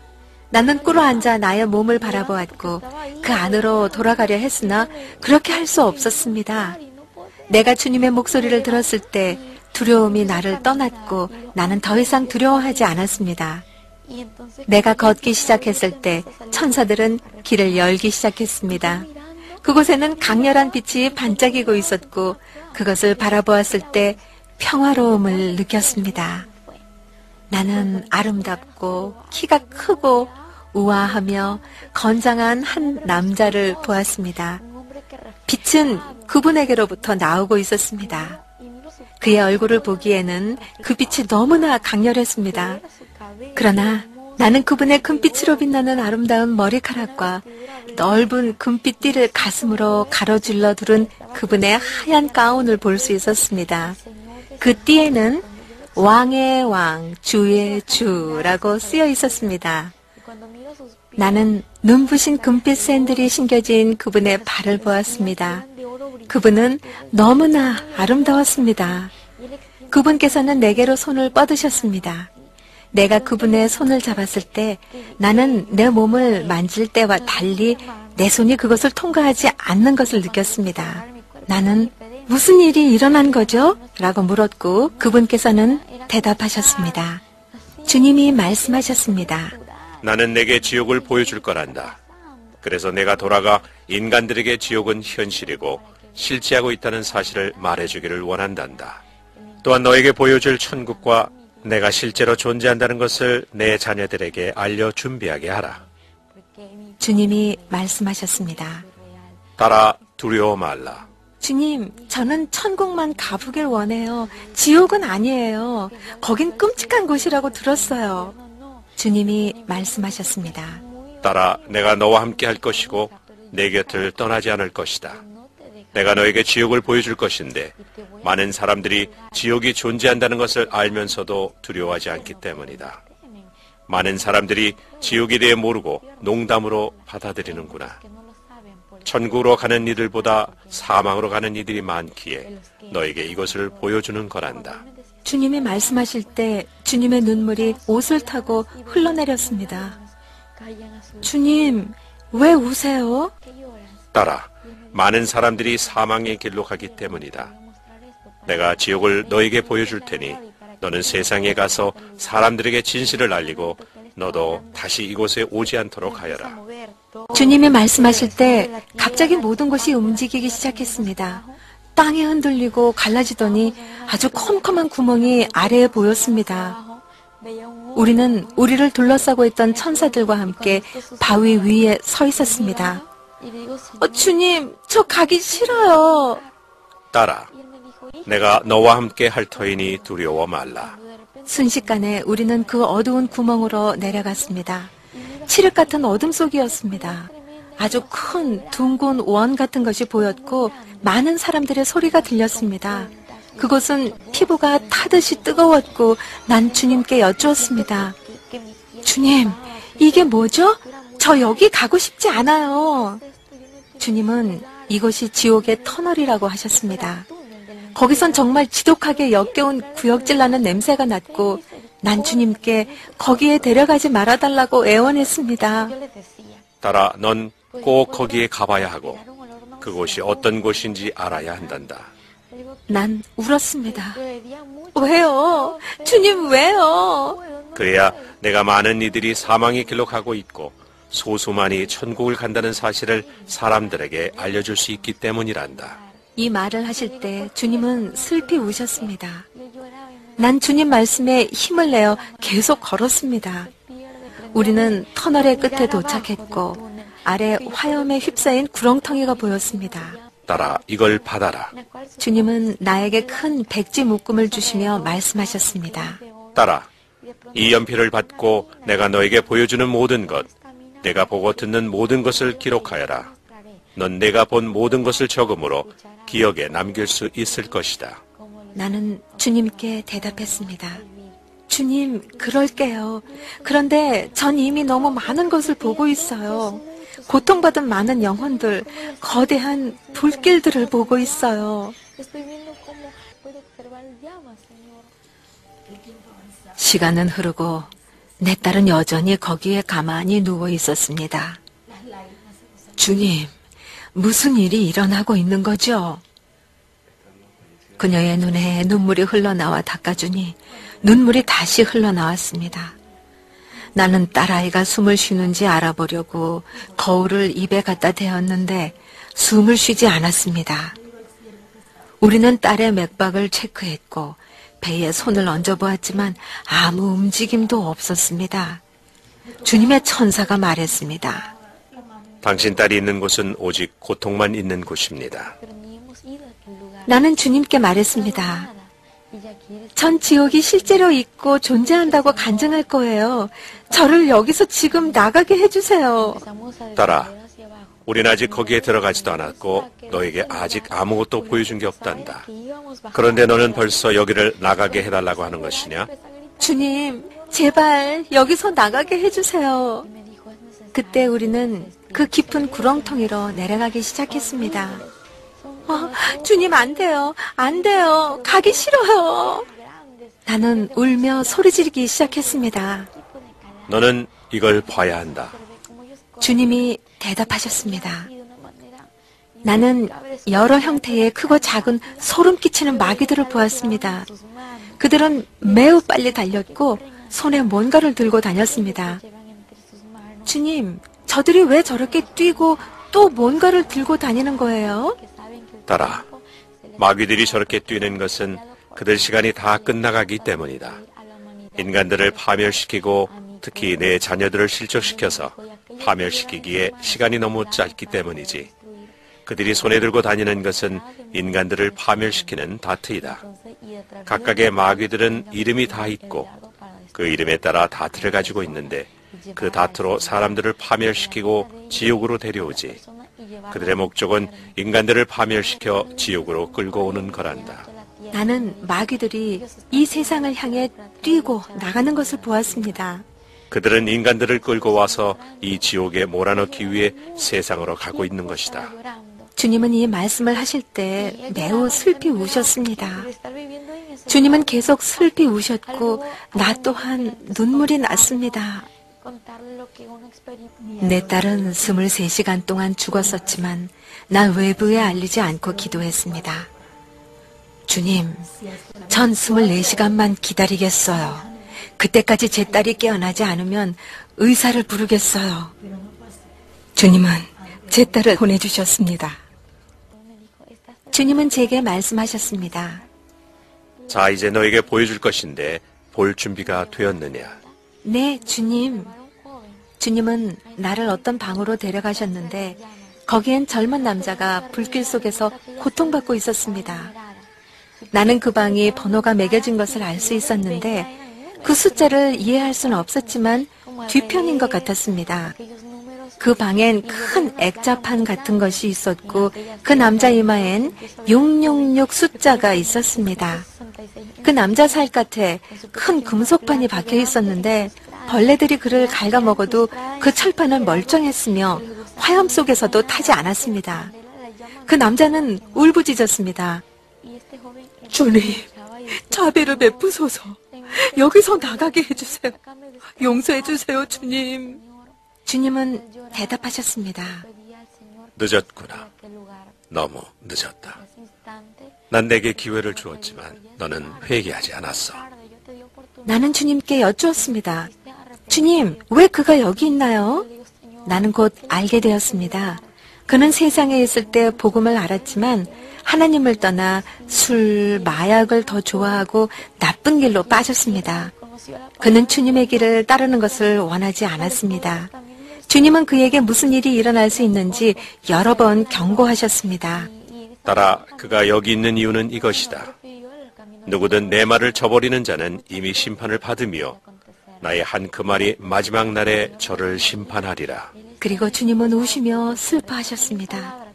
Speaker 3: 나는 꿇어앉아 나의 몸을 바라보았고 그 안으로 돌아가려 했으나 그렇게 할 수 없었습니다. 내가 주님의 목소리를 들었을 때 두려움이 나를 떠났고 나는 더 이상 두려워하지 않았습니다. 내가 걷기 시작했을 때 천사들은 길을 열기 시작했습니다. 그곳에는 강렬한 빛이 반짝이고 있었고 그것을 바라보았을 때 평화로움을 느꼈습니다. 나는 아름답고 키가 크고 우아하며 건장한 한 남자를 보았습니다. 빛은 그분에게로부터 나오고 있었습니다. 그의 얼굴을 보기에는 그 빛이 너무나 강렬했습니다. 그러나 나는 그분의 금빛으로 빛나는 아름다운 머리카락과 넓은 금빛 띠를 가슴으로 가로질러 두른 그분의 하얀 가운을 볼 수 있었습니다. 그 띠에는 왕의 왕, 주의 주라고 쓰여 있었습니다. 나는 눈부신 금빛 샌들이 신겨진 그분의 발을 보았습니다. 그분은 너무나 아름다웠습니다. 그분께서는 내게로 손을 뻗으셨습니다. 내가 그분의 손을 잡았을 때 나는 내 몸을 만질 때와 달리 내 손이 그것을 통과하지 않는 것을 느꼈습니다. 나는 무슨 일이 일어난 거죠? 라고 물었고 그분께서는 대답하셨습니다. 주님이 말씀하셨습니다.
Speaker 2: 나는 내게 지옥을 보여줄 거란다. 그래서 내가 돌아가 인간들에게 지옥은 현실이고 실제하고 있다는 사실을 말해주기를 원한단다. 또한 너에게 보여줄 천국과 내가 실제로 존재한다는 것을 내 자녀들에게 알려 준비하게 하라.
Speaker 3: 주님이 말씀하셨습니다.
Speaker 2: 따라 두려워 말라.
Speaker 3: 주님, 저는 천국만 가보길 원해요. 지옥은 아니에요. 거긴 끔찍한 곳이라고 들었어요. 주님이 말씀하셨습니다.
Speaker 2: 따라 내가 너와 함께 할 것이고 내 곁을 떠나지 않을 것이다. 내가 너에게 지옥을 보여줄 것인데 많은 사람들이 지옥이 존재한다는 것을 알면서도 두려워하지 않기 때문이다. 많은 사람들이 지옥에 대해 모르고 농담으로 받아들이는구나. 천국으로 가는 이들보다 사망으로 가는 이들이 많기에 너에게 이것을 보여주는 거란다.
Speaker 3: 주님이 말씀하실 때 주님의 눈물이 옷을 타고 흘러내렸습니다. 주님, 왜 우세요?
Speaker 2: 따라 많은 사람들이 사망의 길로 가기 때문이다. 내가 지옥을 너에게 보여줄 테니 너는 세상에 가서 사람들에게 진실을 알리고 너도 다시 이곳에 오지 않도록 하여라.
Speaker 3: 주님이 말씀하실 때 갑자기 모든 것이 움직이기 시작했습니다. 땅이 흔들리고 갈라지더니 아주 컴컴한 구멍이 아래에 보였습니다. 우리는 우리를 둘러싸고 있던 천사들과 함께 바위 위에 서 있었습니다. 주님, 저 가기 싫어요.
Speaker 2: 따라 내가 너와 함께 할 터이니 두려워 말라.
Speaker 3: 순식간에 우리는 그 어두운 구멍으로 내려갔습니다. 칠흑 같은 어둠 속이었습니다. 아주 큰 둥근 원 같은 것이 보였고 많은 사람들의 소리가 들렸습니다. 그곳은 피부가 타듯이 뜨거웠고 난 주님께 여쭈었습니다. 주님, 이게 뭐죠? 저 여기 가고 싶지 않아요. 주님은 이곳이 지옥의 터널이라고 하셨습니다. 거기선 정말 지독하게 역겨운 구역질 나는 냄새가 났고 난 주님께 거기에 데려가지 말아달라고 애원했습니다.
Speaker 2: 따라 넌 꼭 거기에 가봐야 하고 그곳이 어떤 곳인지 알아야 한단다.
Speaker 3: 난 울었습니다. 왜요? 주님 왜요?
Speaker 2: 그래야 내가 많은 이들이 사망의 길로 가고 있고 소수만이 천국을 간다는 사실을 사람들에게 알려줄 수 있기 때문이란다.
Speaker 3: 이 말을 하실 때 주님은 슬피 우셨습니다. 난 주님 말씀에 힘을 내어 계속 걸었습니다. 우리는 터널의 끝에 도착했고 아래 화염에 휩싸인 구렁텅이가 보였습니다.
Speaker 2: 따라 이걸 받아라.
Speaker 3: 주님은 나에게 큰 백지 묶음을 주시며 말씀하셨습니다.
Speaker 2: 따라 이 연필을 받고 내가 너에게 보여주는 모든 것, 내가 보고 듣는 모든 것을 기록하여라. 넌 내가 본 모든 것을 적음으로 기억에 남길 수 있을 것이다.
Speaker 3: 나는 주님께 대답했습니다. 주님, 그럴게요. 그런데 전 이미 너무 많은 것을 보고 있어요. 고통받은 많은 영혼들, 거대한 불길들을 보고 있어요. 시간은 흐르고 내 딸은 여전히 거기에 가만히 누워 있었습니다. 주님, 무슨 일이 일어나고 있는 거죠? 그녀의 눈에 눈물이 흘러나와 닦아주니 눈물이 다시 흘러나왔습니다. 나는 딸아이가 숨을 쉬는지 알아보려고 거울을 입에 갖다 대었는데 숨을 쉬지 않았습니다. 우리는 딸의 맥박을 체크했고 배에 손을 얹어보았지만 아무 움직임도 없었습니다. 주님의 천사가 말했습니다.
Speaker 2: 당신 딸이 있는 곳은 오직 고통만 있는 곳입니다.
Speaker 3: 나는 주님께 말했습니다. 전 지옥이 실제로 있고 존재한다고 간증할 거예요. 저를 여기서 지금 나가게 해주세요.
Speaker 2: 딸아, 우린 아직 거기에 들어가지도 않았고 너에게 아직 아무것도 보여준 게 없단다. 그런데 너는 벌써 여기를 나가게 해달라고 하는 것이냐?
Speaker 3: 주님, 제발 여기서 나가게 해주세요. 그때 우리는 그 깊은 구렁텅이로 내려가기 시작했습니다. 주님, 안 돼요. 안 돼요. 가기 싫어요. 나는 울며 소리 지르기 시작했습니다.
Speaker 2: 너는 이걸 봐야 한다.
Speaker 3: 주님이 대답하셨습니다. 나는 여러 형태의 크고 작은 소름 끼치는 마귀들을 보았습니다. 그들은 매우 빨리 달렸고 손에 뭔가를 들고 다녔습니다. 주님, 저들이 왜 저렇게 뛰고 또 뭔가를 들고 다니는 거예요?
Speaker 2: 딸아, 마귀들이 저렇게 뛰는 것은 그들 시간이 다 끝나가기 때문이다. 인간들을 파멸시키고 특히 내 자녀들을 실족시켜서 파멸시키기에 시간이 너무 짧기 때문이지. 그들이 손에 들고 다니는 것은 인간들을 파멸시키는 다트이다. 각각의 마귀들은 이름이 다 있고 그 이름에 따라 다트를 가지고 있는데 그 다트로 사람들을 파멸시키고 지옥으로 데려오지. 그들의 목적은 인간들을 파멸시켜 지옥으로 끌고 오는 거란다.
Speaker 3: 나는 마귀들이 이 세상을 향해 뛰고 나가는 것을 보았습니다.
Speaker 2: 그들은 인간들을 끌고 와서 이 지옥에 몰아넣기 위해 세상으로 가고 있는 것이다.
Speaker 3: 주님은 이 말씀을 하실 때 매우 슬피 우셨습니다. 주님은 계속 슬피 우셨고 나 또한 눈물이 났습니다. 내 딸은 23시간 동안 죽었었지만 난 외부에 알리지 않고 기도했습니다. 주님, 전 24시간만 기다리겠어요. 그때까지 제 딸이 깨어나지 않으면 의사를 부르겠어요. 주님은 제 딸을 보내주셨습니다. 주님은 제게 말씀하셨습니다.
Speaker 2: 자, 이제 너에게 보여줄 것인데 볼 준비가 되었느냐?
Speaker 3: 네, 주님. 주님은 나를 어떤 방으로 데려가셨는데 거기엔 젊은 남자가 불길 속에서 고통받고 있었습니다. 나는 그 방이 번호가 매겨진 것을 알 수 있었는데 그 숫자를 이해할 수는 없었지만 뒤편인 것 같았습니다. 그 방엔 큰 액자판 같은 것이 있었고 그 남자 이마엔 666 숫자가 있었습니다. 그 남자 살갗에 큰 금속판이 박혀 있었는데 벌레들이 그를 갉아먹어도 그 철판은 멀쩡했으며 화염 속에서도 타지 않았습니다. 그 남자는 울부짖었습니다. 주님, 자비를 베푸소서. 여기서 나가게 해주세요. 용서해주세요, 주님. 주님은 대답하셨습니다.
Speaker 2: 늦었구나. 너무 늦었다. 난 내게 기회를 주었지만 너는 회개하지 않았어.
Speaker 3: 나는 주님께 여쭈었습니다. 주님, 왜 그가 여기 있나요? 나는 곧 알게 되었습니다. 그는 세상에 있을 때 복음을 알았지만 하나님을 떠나 술, 마약을 더 좋아하고 나쁜 길로 빠졌습니다. 그는 주님의 길을 따르는 것을 원하지 않았습니다. 주님은 그에게 무슨 일이 일어날 수 있는지 여러 번 경고하셨습니다.
Speaker 2: 딸아, 그가 여기 있는 이유는 이것이다. 누구든 내 말을 저버리는 자는 이미 심판을 받으며 나의 한 그 말이 마지막 날에 저를 심판하리라.
Speaker 3: 그리고 주님은 우시며 슬퍼하셨습니다.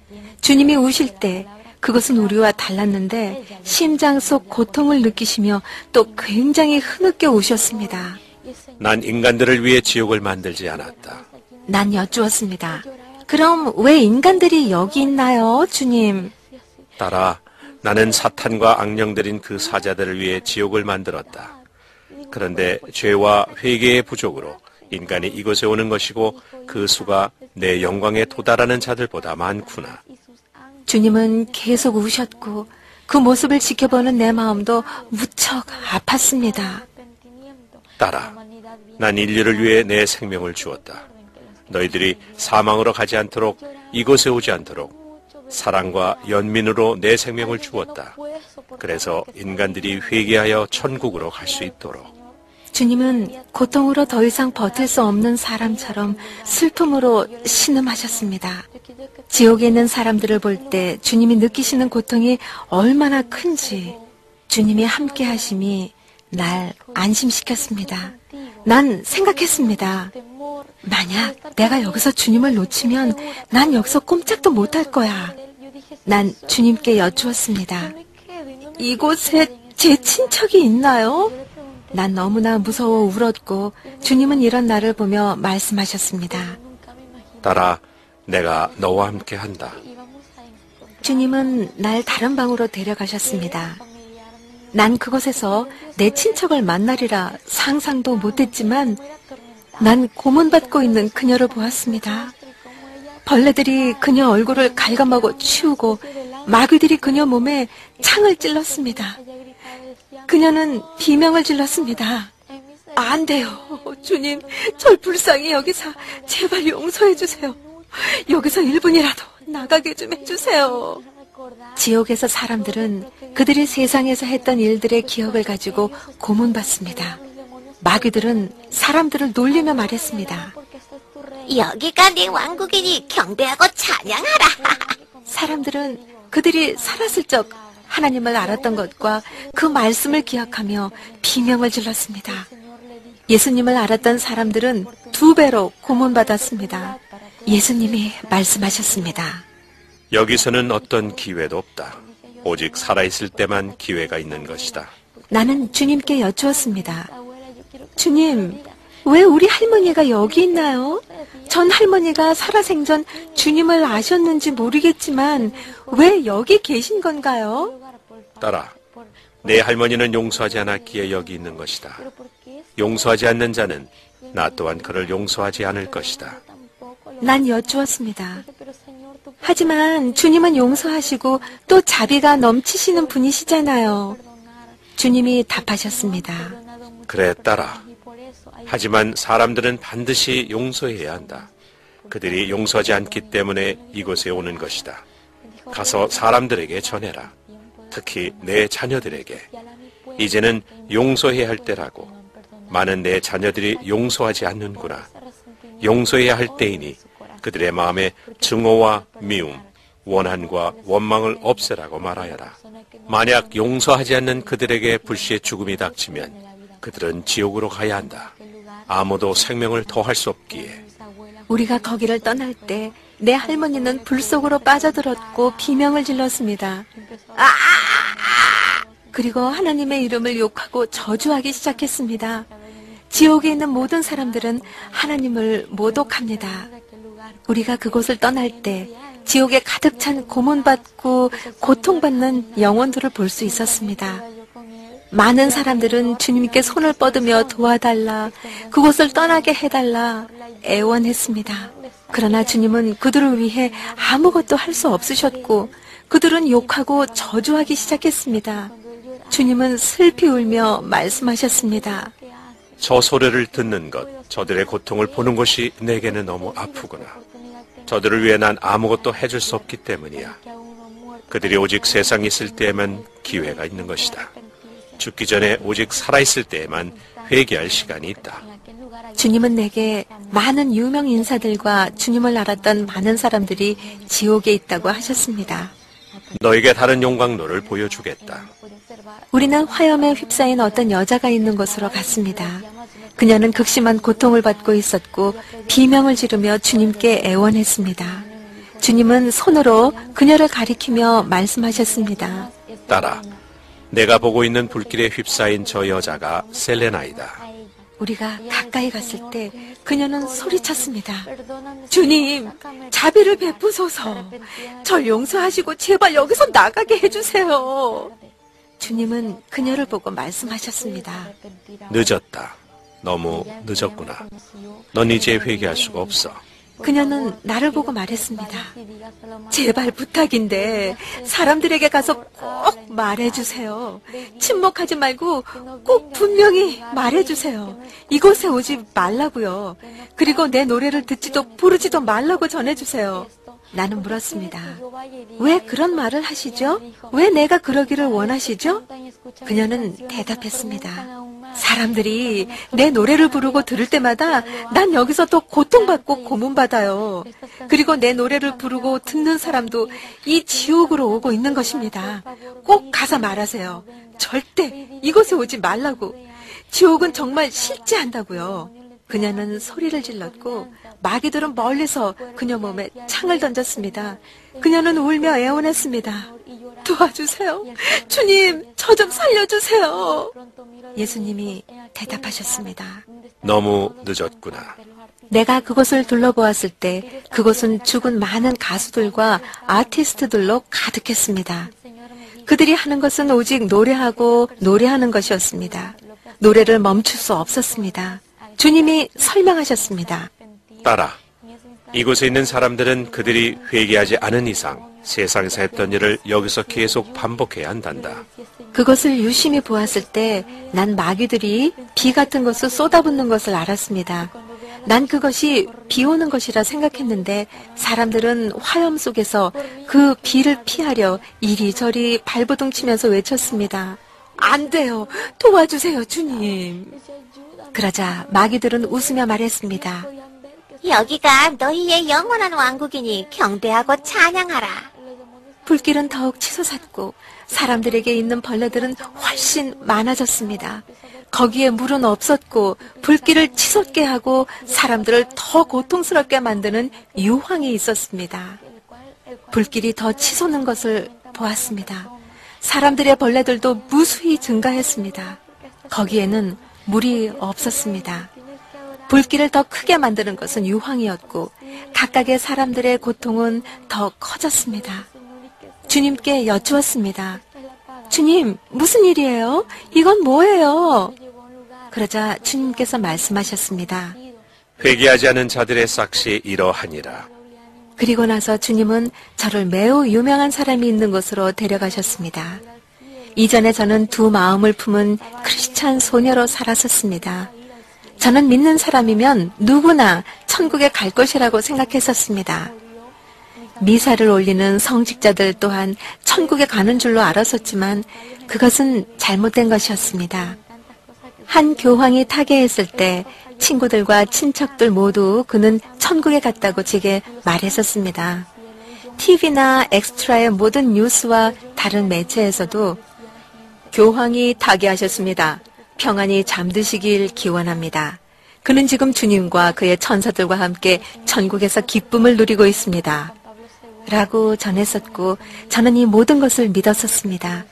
Speaker 3: 주님이 우실 때 그것은 우리와 달랐는데 심장 속 고통을 느끼시며 또 굉장히 흐느껴 우셨습니다.
Speaker 2: 난 인간들을 위해 지옥을 만들지 않았다.
Speaker 3: 난 여쭈었습니다. 그럼 왜 인간들이 여기 있나요, 주님?
Speaker 2: 딸아, 나는 사탄과 악령들인 그 사자들을 위해 지옥을 만들었다. 그런데 죄와 회개의 부족으로 인간이 이곳에 오는 것이고 그 수가 내 영광에 도달하는 자들보다 많구나.
Speaker 3: 주님은 계속 우셨고 그 모습을 지켜보는 내 마음도 무척 아팠습니다.
Speaker 2: 딸아, 난 인류를 위해 내 생명을 주었다. 너희들이 사망으로 가지 않도록, 이곳에 오지 않도록 사랑과 연민으로 내 생명을 주었다. 그래서 인간들이 회개하여 천국으로 갈 수 있도록.
Speaker 3: 주님은 고통으로 더 이상 버틸 수 없는 사람처럼 슬픔으로 신음하셨습니다. 지옥에 있는 사람들을 볼 때 주님이 느끼시는 고통이 얼마나 큰지 주님이 함께 하심이 날 안심시켰습니다. 난 생각했습니다. 만약 내가 여기서 주님을 놓치면 난 여기서 꼼짝도 못할 거야. 난 주님께 여쭈었습니다. 이곳에 제 친척이 있나요? 난 너무나 무서워 울었고 주님은 이런 나를 보며 말씀하셨습니다.
Speaker 2: 딸아, 내가 너와 함께 한다.
Speaker 3: 주님은 날 다른 방으로 데려가셨습니다. 난 그곳에서 내 친척을 만나리라 상상도 못했지만 난 고문받고 있는 그녀를 보았습니다. 벌레들이 그녀 얼굴을 갉아먹어 치우고 마귀들이 그녀 몸에 창을 찔렀습니다. 그녀는 비명을 질렀습니다. 안 돼요. 주님, 절 불쌍히 여기서 제발 용서해 주세요. 여기서 1분이라도 나가게 좀 해주세요. 지옥에서 사람들은 그들이 세상에서 했던 일들의 기억을 가지고 고문받습니다. 마귀들은 사람들을 놀리며 말했습니다.
Speaker 4: 여기가 네 왕국이니 경배하고 찬양하라.
Speaker 3: 사람들은 그들이 살았을 적 하나님을 알았던 것과 그 말씀을 기억하며 비명을 질렀습니다. 예수님을 알았던 사람들은 2배로 고문받았습니다. 예수님이 말씀하셨습니다.
Speaker 2: 여기서는 어떤 기회도 없다. 오직 살아있을 때만 기회가 있는 것이다.
Speaker 3: 나는 주님께 여쭈었습니다. 주님, 왜 우리 할머니가 여기 있나요? 전 할머니가 살아생전 주님을 아셨는지 모르겠지만 왜 여기 계신 건가요?
Speaker 2: 딸아, 내 할머니는 용서하지 않았기에 여기 있는 것이다. 용서하지 않는 자는 나 또한 그를 용서하지 않을 것이다.
Speaker 3: 난 여쭈었습니다. 하지만 주님은 용서하시고 또 자비가 넘치시는 분이시잖아요. 주님이 답하셨습니다.
Speaker 2: 그래, 딸아. 하지만 사람들은 반드시 용서해야 한다. 그들이 용서하지 않기 때문에 이곳에 오는 것이다. 가서 사람들에게 전해라. 특히 내 자녀들에게. 이제는 용서해야 할 때라고. 많은 내 자녀들이 용서하지 않는구나. 용서해야 할 때이니 그들의 마음에 증오와 미움, 원한과 원망을 없애라고 말하여라. 만약 용서하지 않는 그들에게 불시의 죽음이 닥치면 그들은 지옥으로 가야 한다. 아무도 생명을 더할 수 없기에.
Speaker 3: 우리가 거기를 떠날 때 내 할머니는 불 속으로 빠져들었고 비명을 질렀습니다. 그리고 하나님의 이름을 욕하고 저주하기 시작했습니다. 지옥에 있는 모든 사람들은 하나님을 모독합니다. 우리가 그곳을 떠날 때 지옥에 가득 찬 고문받고 고통받는 영혼들을 볼 수 있었습니다. 많은 사람들은 주님께 손을 뻗으며 도와달라, 그곳을 떠나게 해달라 애원했습니다. 그러나 주님은 그들을 위해 아무것도 할 수 없으셨고 그들은 욕하고 저주하기 시작했습니다. 주님은 슬피 울며 말씀하셨습니다.
Speaker 2: 저 소리를 듣는 것, 저들의 고통을 보는 것이 내게는 너무 아프구나. 저들을 위해 난 아무것도 해줄 수 없기 때문이야. 그들이 오직 세상에 있을 때에만 기회가 있는 것이다. 죽기 전에 오직 살아있을 때에만 회개할 시간이 있다.
Speaker 3: 주님은 내게 많은 유명 인사들과 주님을 알았던 많은 사람들이 지옥에 있다고 하셨습니다.
Speaker 2: 너에게 다른 용광로를 보여주겠다.
Speaker 3: 우리는 화염에 휩싸인 어떤 여자가 있는 곳으로 갔습니다. 그녀는 극심한 고통을 받고 있었고 비명을 지르며 주님께 애원했습니다. 주님은 손으로 그녀를 가리키며 말씀하셨습니다.
Speaker 2: 딸아, 내가 보고 있는 불길에 휩싸인 저 여자가 셀레나이다.
Speaker 3: 우리가 가까이 갔을 때 그녀는 소리쳤습니다. 주님, 자비를 베푸소서. 절 용서하시고 제발 여기서 나가게 해주세요. 주님은 그녀를 보고 말씀하셨습니다.
Speaker 2: 늦었다. 너무 늦었구나. 넌 이제 회개할 수가 없어.
Speaker 3: 그녀는 나를 보고 말했습니다. 제발 부탁인데 사람들에게 가서 꼭 말해주세요. 침묵하지 말고 꼭 분명히 말해주세요. 이곳에 오지 말라고요. 그리고 내 노래를 듣지도 부르지도 말라고 전해주세요. 나는 물었습니다. 왜 그런 말을 하시죠? 왜 내가 그러기를 원하시죠? 그녀는 대답했습니다. 사람들이 내 노래를 부르고 들을 때마다 난 여기서 더 고통받고 고문받아요. 그리고 내 노래를 부르고 듣는 사람도 이 지옥으로 오고 있는 것입니다. 꼭 가서 말하세요. 절대 이곳에 오지 말라고. 지옥은 정말 실제한다고요. 그녀는 소리를 질렀고 마귀들은 멀리서 그녀 몸에 창을 던졌습니다. 그녀는 울며 애원했습니다. 도와주세요. 주님, 저 좀 살려주세요. 예수님이 대답하셨습니다.
Speaker 2: 너무 늦었구나.
Speaker 3: 내가 그곳을 둘러보았을 때 그곳은 죽은 많은 가수들과 아티스트들로 가득했습니다. 그들이 하는 것은 오직 노래하고 노래하는 것이었습니다. 노래를 멈출 수 없었습니다. 주님이 설명하셨습니다.
Speaker 2: 따라. 이곳에 있는 사람들은 그들이 회개하지 않은 이상 세상에서 했던 일을 여기서 계속 반복해야 한단다.
Speaker 3: 그것을 유심히 보았을 때 난 마귀들이 비 같은 것을 쏟아붓는 것을 알았습니다. 난 그것이 비 오는 것이라 생각했는데 사람들은 화염 속에서 그 비를 피하려 이리저리 발버둥 치면서 외쳤습니다. 안 돼요. 도와주세요, 주님. 그러자 마귀들은 웃으며 말했습니다.
Speaker 4: 여기가 너희의 영원한 왕국이니 경배하고 찬양하라.
Speaker 3: 불길은 더욱 치솟았고 사람들에게 있는 벌레들은 훨씬 많아졌습니다. 거기에 물은 없었고 불길을 치솟게 하고 사람들을 더 고통스럽게 만드는 유황이 있었습니다. 불길이 더 치솟는 것을 보았습니다. 사람들의 벌레들도 무수히 증가했습니다. 거기에는 물이 없었습니다. 불길을 더 크게 만드는 것은 유황이었고 각각의 사람들의 고통은 더 커졌습니다. 주님께 여쭈었습니다. 주님, 무슨 일이에요? 이건 뭐예요? 그러자 주님께서 말씀하셨습니다.
Speaker 2: 회개하지 않은 자들의 싹시 이러하니라.
Speaker 3: 그리고 나서 주님은 저를 매우 유명한 사람이 있는 곳으로 데려가셨습니다. 이전에 저는 두 마음을 품은 크리스찬 소녀로 살았었습니다. 저는 믿는 사람이면 누구나 천국에 갈 것이라고 생각했었습니다. 미사를 올리는 성직자들 또한 천국에 가는 줄로 알았었지만 그것은 잘못된 것이었습니다. 한 교황이 타계했을 때 친구들과 친척들 모두 그는 천국에 갔다고 제게 말했었습니다. TV나 엑스트라의 모든 뉴스와 다른 매체에서도 교황이 타계하셨습니다. 평안히 잠드시길 기원합니다. 그는 지금 주님과 그의 천사들과 함께 천국에서 기쁨을 누리고 있습니다. 라고 전했었고 저는 이 모든 것을 믿었었습니다.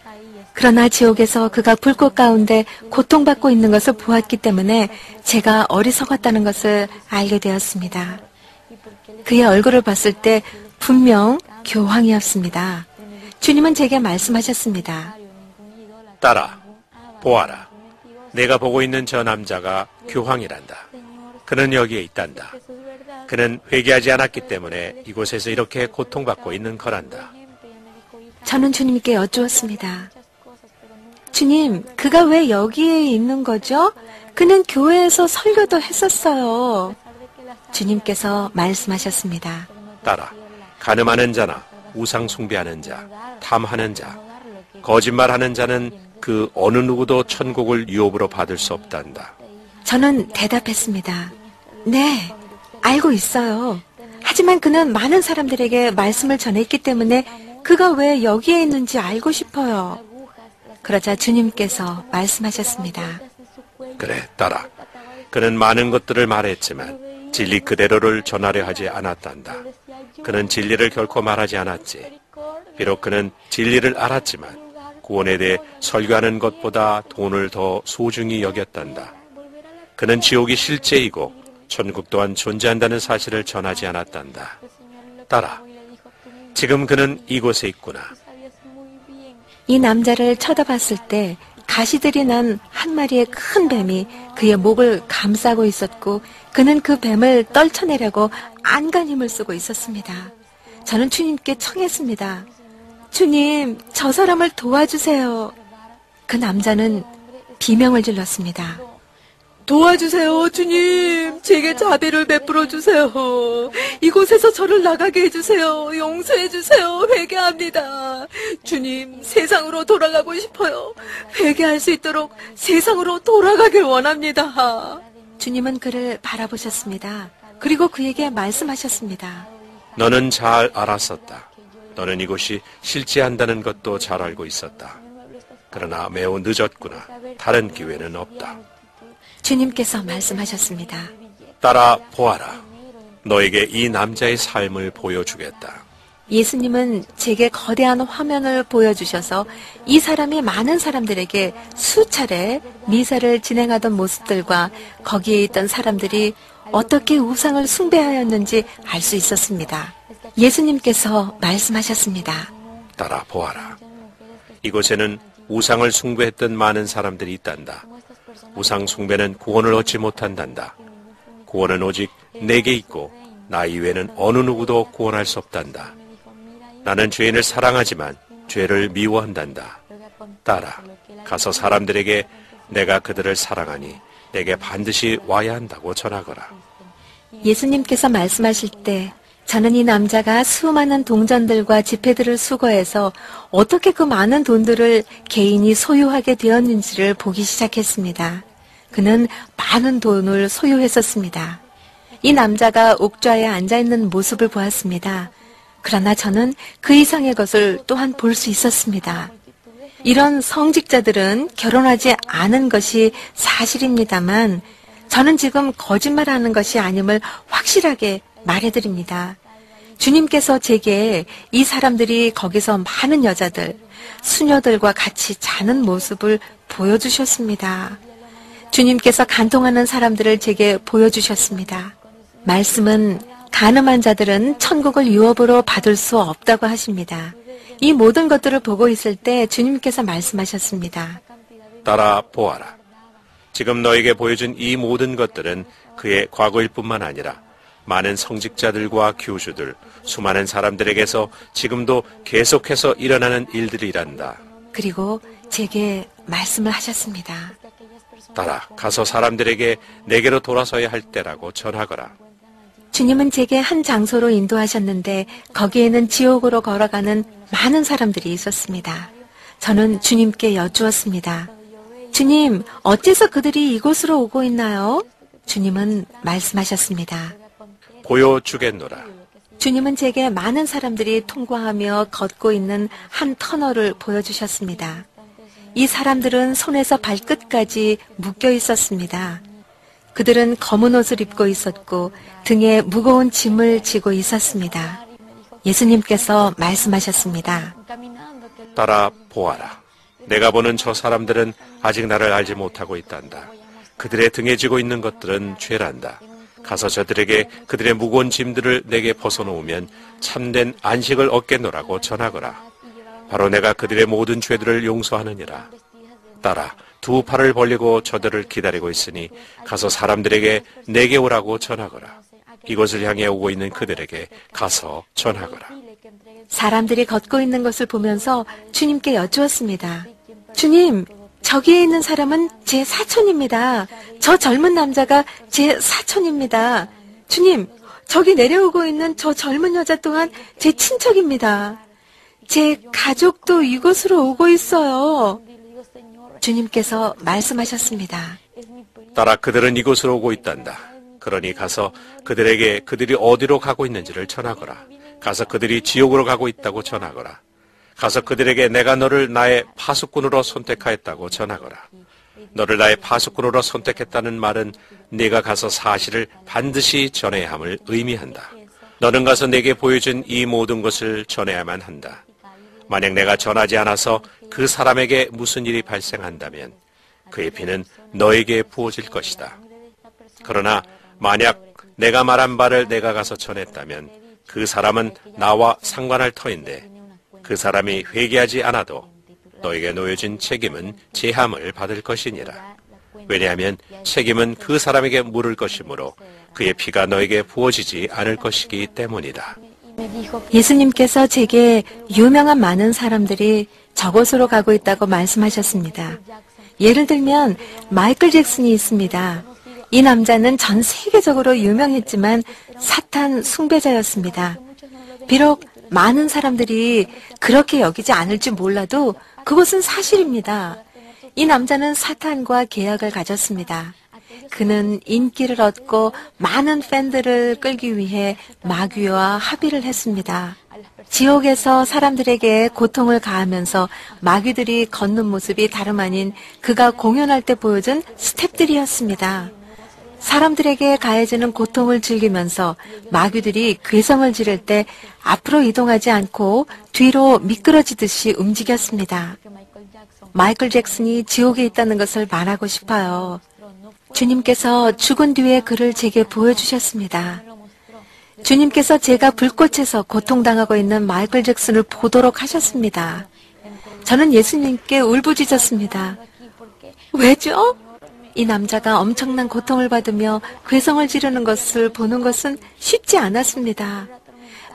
Speaker 3: 그러나 지옥에서 그가 불꽃 가운데 고통받고 있는 것을 보았기 때문에 제가 어리석었다는 것을 알게 되었습니다. 그의 얼굴을 봤을 때 분명 교황이었습니다. 주님은 제게 말씀하셨습니다.
Speaker 2: 따라, 보아라. 내가 보고 있는 저 남자가 교황이란다. 그는 여기에 있단다. 그는 회개하지 않았기 때문에 이곳에서 이렇게 고통받고 있는 거란다.
Speaker 3: 저는 주님께 여쭈었습니다. 주님, 그가 왜 여기에 있는 거죠? 그는 교회에서 설교도 했었어요. 주님께서 말씀하셨습니다.
Speaker 2: 따라, 간음하는 자나 우상 숭배하는 자, 탐하는 자, 거짓말하는 자는 그 어느 누구도 천국을 유업으로 받을 수 없단다.
Speaker 3: 저는 대답했습니다. 네, 알고 있어요. 하지만 그는 많은 사람들에게 말씀을 전했기 때문에 그가 왜 여기에 있는지 알고 싶어요. 그러자 주님께서 말씀하셨습니다.
Speaker 2: 그래, 따라. 그는 많은 것들을 말했지만 진리 그대로를 전하려 하지 않았단다. 그는 진리를 결코 말하지 않았지. 비록 그는 진리를 알았지만 구원에 대해 설교하는 것보다 돈을 더 소중히 여겼단다. 그는 지옥이 실제이고 천국 또한 존재한다는 사실을 전하지 않았단다. 딸아, 지금 그는 이곳에 있구나.
Speaker 3: 이 남자를 쳐다봤을 때 가시들이 난 한 마리의 큰 뱀이 그의 목을 감싸고 있었고 그는 그 뱀을 떨쳐내려고 안간 힘을 쓰고 있었습니다. 저는 주님께 청했습니다. 주님, 저 사람을 도와주세요. 그 남자는 비명을 질렀습니다. 도와주세요, 주님. 제게 자비를 베풀어 주세요. 이곳에서 저를 나가게 해주세요. 용서해 주세요. 회개합니다. 주님, 세상으로 돌아가고 싶어요. 회개할 수 있도록 세상으로 돌아가길 원합니다. 주님은 그를 바라보셨습니다. 그리고 그에게 말씀하셨습니다.
Speaker 2: 너는 잘 알았었다. 너는 이곳이 실제한다는 것도 잘 알고 있었다. 그러나 매우 늦었구나. 다른 기회는 없다.
Speaker 3: 주님께서 말씀하셨습니다.
Speaker 2: 따라 보아라. 너에게 이 남자의 삶을 보여주겠다.
Speaker 3: 예수님은 제게 거대한 화면을 보여주셔서 이 사람이 많은 사람들에게 수차례 미사를 진행하던 모습들과 거기에 있던 사람들이 어떻게 우상을 숭배하였는지 알 수 있었습니다. 예수님께서 말씀하셨습니다.
Speaker 2: 따라 보아라. 이곳에는 우상을 숭배했던 많은 사람들이 있단다. 우상 숭배는 구원을 얻지 못한단다. 구원은 오직 내게 있고 나 이외에는 어느 누구도 구원할 수 없단다. 나는 죄인을 사랑하지만 죄를 미워한단다. 따라 가서 사람들에게 내가 그들을 사랑하니 내게 반드시 와야 한다고 전하거라.
Speaker 3: 예수님께서 말씀하실 때 저는 이 남자가 수많은 동전들과 지폐들을 수거해서 어떻게 그 많은 돈들을 개인이 소유하게 되었는지를 보기 시작했습니다. 그는 많은 돈을 소유했었습니다. 이 남자가 옥좌에 앉아있는 모습을 보았습니다. 그러나 저는 그 이상의 것을 또한 볼 수 있었습니다. 이런 성직자들은 결혼하지 않은 것이 사실입니다만 저는 지금 거짓말하는 것이 아님을 확실하게 말해드립니다. 주님께서 제게 이 사람들이 거기서 많은 여자들, 수녀들과 같이 자는 모습을 보여주셨습니다. 주님께서 간통하는 사람들을 제게 보여주셨습니다. 말씀은 간음한 자들은 천국을 유업으로 받을 수 없다고 하십니다. 이 모든 것들을 보고 있을 때 주님께서 말씀하셨습니다.
Speaker 2: 따라 보아라. 지금 너에게 보여준 이 모든 것들은 그의 과거일 뿐만 아니라 많은 성직자들과 교주들, 수많은 사람들에게서 지금도 계속해서 일어나는 일들이란다.
Speaker 3: 그리고 제게 말씀을 하셨습니다.
Speaker 2: 따라 가서 사람들에게 내게로 돌아서야 할 때라고 전하거라.
Speaker 3: 주님은 제게 한 장소로 인도하셨는데 거기에는 지옥으로 걸어가는 많은 사람들이 있었습니다. 저는 주님께 여쭈었습니다. 주님, 어째서 그들이 이곳으로 오고 있나요? 주님은 말씀하셨습니다.
Speaker 2: 보여주겠노라.
Speaker 3: 주님은 제게 많은 사람들이 통과하며 걷고 있는 한 터널을 보여주셨습니다. 이 사람들은 손에서 발끝까지 묶여 있었습니다. 그들은 검은 옷을 입고 있었고 등에 무거운 짐을 지고 있었습니다. 예수님께서 말씀하셨습니다.
Speaker 2: 따라 보아라. 내가 보는 저 사람들은 아직 나를 알지 못하고 있단다. 그들의 등에 지고 있는 것들은 죄란다. 가서 저들에게 그들의 무거운 짐들을 내게 벗어놓으면 참된 안식을 얻겠노라고 전하거라. 바로 내가 그들의 모든 죄들을 용서하느니라. 따라 두 팔을 벌리고 저들을 기다리고 있으니 가서 사람들에게 내게 오라고 전하거라. 이곳을 향해 오고 있는 그들에게 가서 전하거라.
Speaker 3: 사람들이 걷고 있는 것을 보면서 주님께 여쭈었습니다. 주님, 저기에 있는 사람은 제 사촌입니다. 저 젊은 남자가 제 사촌입니다. 주님, 저기 내려오고 있는 저 젊은 여자 또한 제 친척입니다. 제 가족도 이곳으로 오고 있어요. 주님께서 말씀하셨습니다.
Speaker 2: 따라 그들은 이곳으로 오고 있단다. 그러니 가서 그들에게 그들이 어디로 가고 있는지를 전하거라. 가서 그들이 지옥으로 가고 있다고 전하거라. 가서 그들에게 내가 너를 나의 파수꾼으로 선택하였다고 전하거라. 너를 나의 파수꾼으로 선택했다는 말은 네가 가서 사실을 반드시 전해야 함을 의미한다. 너는 가서 내게 보여준 이 모든 것을 전해야만 한다. 만약 내가 전하지 않아서 그 사람에게 무슨 일이 발생한다면 그의 피는 너에게 부어질 것이다. 그러나 만약 내가 말한 바를 내가 가서 전했다면 그 사람은 나와 상관할 터인데 그 사람이 회개하지 않아도 너에게 놓여진 책임은 제함을 받을 것이니라. 왜냐하면 책임은 그 사람에게 물을 것이므로 그의 피가 너에게 부어지지 않을 것이기 때문이다.
Speaker 3: 예수님께서 제게 유명한 많은 사람들이 저곳으로 가고 있다고 말씀하셨습니다. 예를 들면 마이클 잭슨이 있습니다. 이 남자는 전 세계적으로 유명했지만 사탄 숭배자였습니다. 비록 많은 사람들이 그렇게 여기지 않을지 몰라도 그것은 사실입니다. 이 남자는 사탄과 계약을 가졌습니다. 그는 인기를 얻고 많은 팬들을 끌기 위해 마귀와 합의를 했습니다. 지옥에서 사람들에게 고통을 가하면서 마귀들이 걷는 모습이 다름 아닌 그가 공연할 때 보여준 스텝들이었습니다. 사람들에게 가해지는 고통을 즐기면서 마귀들이 괴성을 지를 때 앞으로 이동하지 않고 뒤로 미끄러지듯이 움직였습니다. 마이클 잭슨이 지옥에 있다는 것을 말하고 싶어요. 주님께서 죽은 뒤에 그를 제게 보여주셨습니다. 주님께서 제가 불꽃에서 고통당하고 있는 마이클 잭슨을 보도록 하셨습니다. 저는 예수님께 울부짖었습니다. 왜죠? 이 남자가 엄청난 고통을 받으며 괴성을 지르는 것을 보는 것은 쉽지 않았습니다.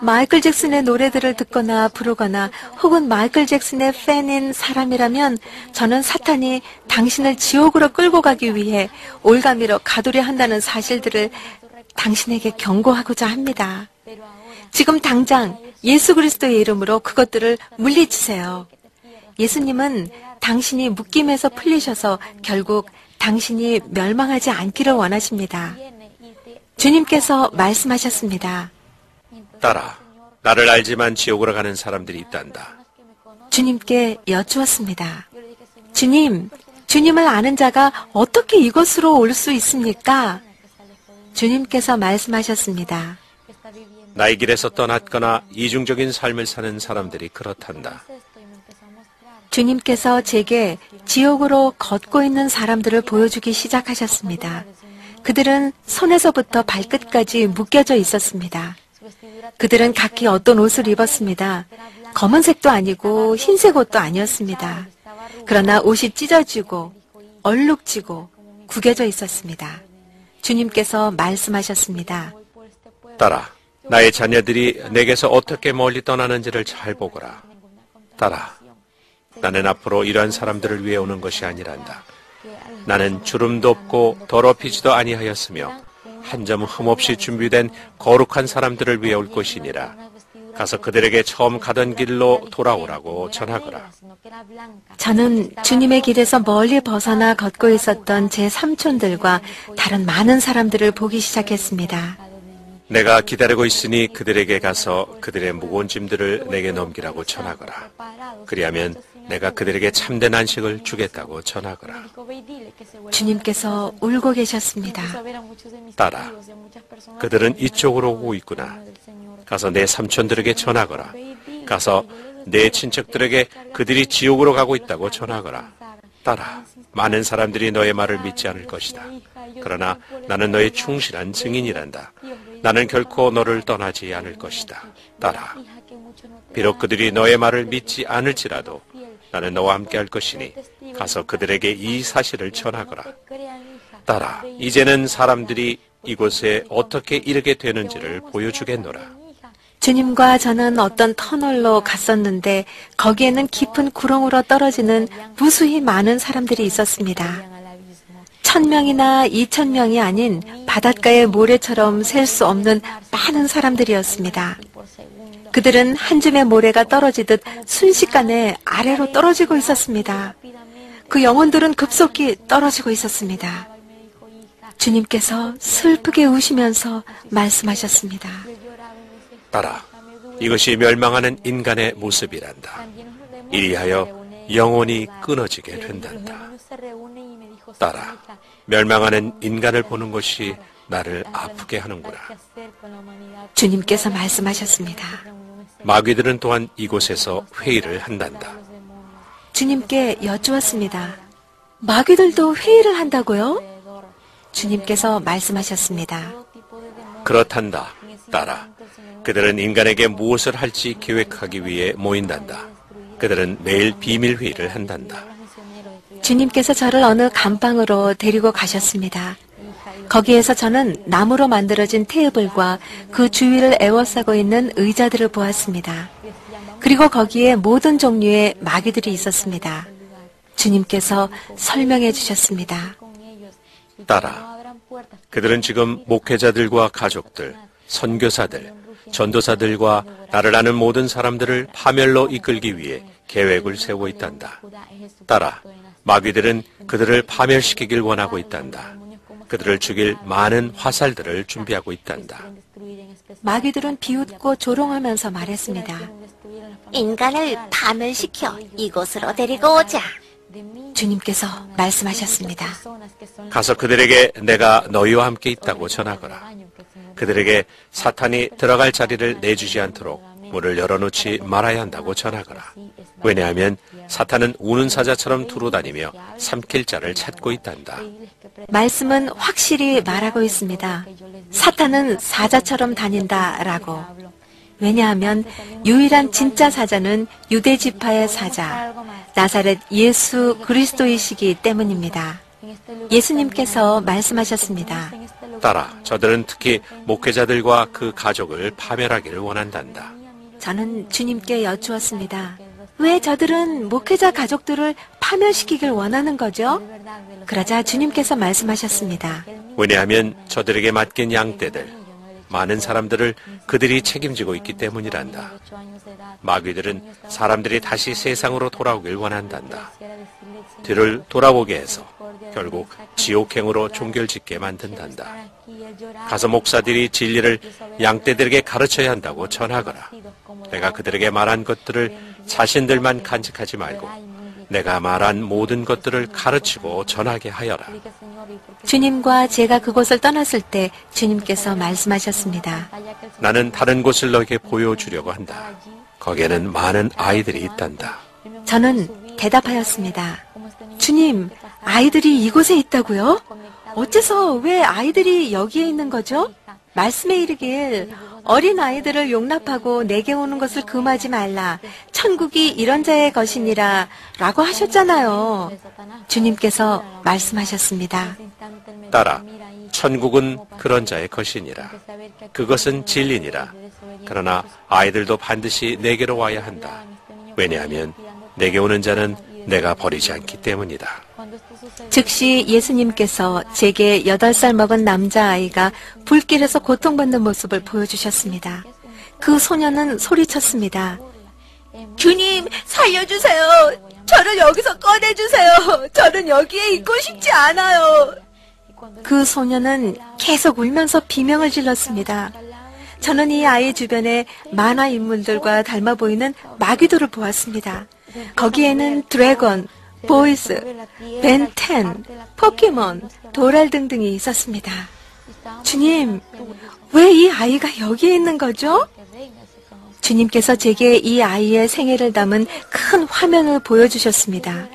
Speaker 3: 마이클 잭슨의 노래들을 듣거나 부르거나 혹은 마이클 잭슨의 팬인 사람이라면 저는 사탄이 당신을 지옥으로 끌고 가기 위해 올가미로 가두려 한다는 사실들을 당신에게 경고하고자 합니다. 지금 당장 예수 그리스도의 이름으로 그것들을 물리치세요. 예수님은 당신이 묶임에서 풀리셔서 결국 당신이 멸망하지 않기를 원하십니다. 주님께서 말씀하셨습니다.
Speaker 2: 딸아, 나를 알지만 지옥으로 가는 사람들이 있단다.
Speaker 3: 주님께 여쭈었습니다. 주님을 아는 자가 어떻게 이곳으로 올 수 있습니까? 주님께서 말씀하셨습니다.
Speaker 2: 나의 길에서 떠났거나 이중적인 삶을 사는 사람들이 그렇단다.
Speaker 3: 주님께서 제게 지옥으로 걷고 있는 사람들을 보여주기 시작하셨습니다. 그들은 손에서부터 발끝까지 묶여져 있었습니다. 그들은 각기 어떤 옷을 입었습니다. 검은색도 아니고 흰색 옷도 아니었습니다. 그러나 옷이 찢어지고 얼룩지고 구겨져 있었습니다. 주님께서 말씀하셨습니다.
Speaker 2: 딸아, 나의 자녀들이 내게서 어떻게 멀리 떠나는지를 잘 보거라. 딸아, 나는 앞으로 이러한 사람들을 위해 오는 것이 아니란다. 나는 주름도 없고 더럽히지도 아니하였으며 한 점 흠없이 준비된 거룩한 사람들을 위해 올 것이니라. 가서 그들에게 처음 가던 길로 돌아오라고 전하거라.
Speaker 3: 저는 주님의 길에서 멀리 벗어나 걷고 있었던 제 삼촌들과 다른 많은 사람들을 보기 시작했습니다.
Speaker 2: 내가 기다리고 있으니 그들에게 가서 그들의 무거운 짐들을 내게 넘기라고 전하거라. 그리하면 내가 그들에게 참된 안식을 주겠다고 전하거라.
Speaker 3: 주님께서 울고 계셨습니다.
Speaker 2: 딸아, 그들은 이쪽으로 오고 있구나. 가서 내 삼촌들에게 전하거라. 가서 내 친척들에게 그들이 지옥으로 가고 있다고 전하거라. 딸아, 많은 사람들이 너의 말을 믿지 않을 것이다. 그러나 나는 너의 충실한 증인이란다. 나는 결코 너를 떠나지 않을 것이다. 딸아, 비록 그들이 너의 말을 믿지 않을지라도 나는 너와 함께 할 것이니 가서 그들에게 이 사실을 전하거라. 딸아, 이제는 사람들이 이곳에 어떻게 이르게 되는지를 보여주겠노라.
Speaker 3: 주님과 저는 어떤 터널로 갔었는데 거기에는 깊은 구렁으로 떨어지는 무수히 많은 사람들이 있었습니다. 1000명이나 2000명이 아닌 바닷가의 모래처럼 셀 수 없는 많은 사람들이었습니다. 그들은 한 줌의 모래가 떨어지듯 순식간에 아래로 떨어지고 있었습니다. 그 영혼들은 급속히 떨어지고 있었습니다. 주님께서 슬프게 우시면서 말씀하셨습니다.
Speaker 2: 딸아, 이것이 멸망하는 인간의 모습이란다. 이리하여 영혼이 끊어지게 된단다. 딸아, 멸망하는 인간을 보는 것이 나를 아프게 하는구나.
Speaker 3: 주님께서 말씀하셨습니다.
Speaker 2: 마귀들은 또한 이곳에서 회의를 한단다.
Speaker 3: 주님께 여쭈었습니다. 마귀들도 회의를 한다고요? 주님께서 말씀하셨습니다.
Speaker 2: 그렇단다, 딸아. 그들은 인간에게 무엇을 할지 계획하기 위해 모인단다. 그들은 매일 비밀회의를 한단다.
Speaker 3: 주님께서 저를 어느 감방으로 데리고 가셨습니다. 거기에서 저는 나무로 만들어진 테이블과 그 주위를 에워싸고 있는 의자들을 보았습니다. 그리고 거기에 모든 종류의 마귀들이 있었습니다. 주님께서 설명해 주셨습니다.
Speaker 2: 딸아, 그들은 지금 목회자들과 가족들, 선교사들, 전도사들과 나를 아는 모든 사람들을 파멸로 이끌기 위해 계획을 세우고 있단다. 딸아, 마귀들은 그들을 파멸시키길 원하고 있단다. 그들을 죽일 많은 화살들을 준비하고 있단다.
Speaker 3: 마귀들은 비웃고 조롱하면서 말했습니다.
Speaker 4: 인간을 파멸시켜 이곳으로 데리고 오자.
Speaker 3: 주님께서 말씀하셨습니다.
Speaker 2: 가서 그들에게 내가 너희와 함께 있다고 전하거라. 그들에게 사탄이 들어갈 자리를 내주지 않도록 문을 열어놓지 말아야 한다고 전하거라. 왜냐하면 사탄은 우는 사자처럼 두루다니며 삼킬 자를 찾고 있단다.
Speaker 3: 말씀은 확실히 말하고 있습니다. 사탄은 사자처럼 다닌다라고. 왜냐하면 유일한 진짜 사자는 유대 지파의 사자, 나사렛 예수 그리스도이시기 때문입니다. 예수님께서 말씀하셨습니다.
Speaker 2: 딸아, 저들은 특히 목회자들과 그 가족을 파멸하기를 원한단다.
Speaker 3: 저는 주님께 여쭈었습니다. 왜 저들은 목회자 가족들을 파멸시키길 원하는 거죠? 그러자 주님께서 말씀하셨습니다.
Speaker 2: 왜냐하면 저들에게 맡긴 양떼들, 많은 사람들을 그들이 책임지고 있기 때문이란다. 마귀들은 사람들이 다시 세상으로 돌아오길 원한단다. 뒤를 돌아보게 해서 결국 지옥행으로 종결짓게 만든단다. 가서 목사들이 진리를 양떼들에게 가르쳐야 한다고 전하거라. 내가 그들에게 말한 것들을 자신들만 간직하지 말고 내가 말한 모든 것들을 가르치고 전하게 하여라.
Speaker 3: 주님과 제가 그곳을 떠났을 때 주님께서 말씀하셨습니다.
Speaker 2: 나는 다른 곳을 너에게 보여주려고 한다. 거기에는 많은 아이들이 있단다.
Speaker 3: 저는 대답하였습니다. 주님, 아이들이 이곳에 있다고요? 어째서 왜 아이들이 여기에 있는 거죠? 말씀에 이르길 어린 아이들을 용납하고 내게 오는 것을 금하지 말라. 천국이 이런 자의 것이니라 라고 하셨잖아요. 주님께서 말씀하셨습니다.
Speaker 2: 딸아, 천국은 그런 자의 것이니라. 그것은 진리니라. 그러나 아이들도 반드시 내게로 와야 한다. 왜냐하면 내게 오는 자는 내가 버리지 않기 때문이다.
Speaker 3: 즉시 예수님께서 제게 8살 먹은 남자아이가 불길에서 고통받는 모습을 보여주셨습니다. 그 소녀는 소리쳤습니다. 주님, 살려주세요. 저를 여기서 꺼내주세요. 저는 여기에 있고 싶지 않아요. 그 소녀는 계속 울면서 비명을 질렀습니다. 저는 이 아이 주변에 만화 인물들과 닮아 보이는 마귀들을 보았습니다. 거기에는 드래곤, 보이스, 벤텐, 포켓몬, 도랄 등등이 있었습니다. 주님, 왜 이 아이가 여기에 있는 거죠? 주님께서 제게 이 아이의 생애를 담은 큰 화면을 보여주셨습니다.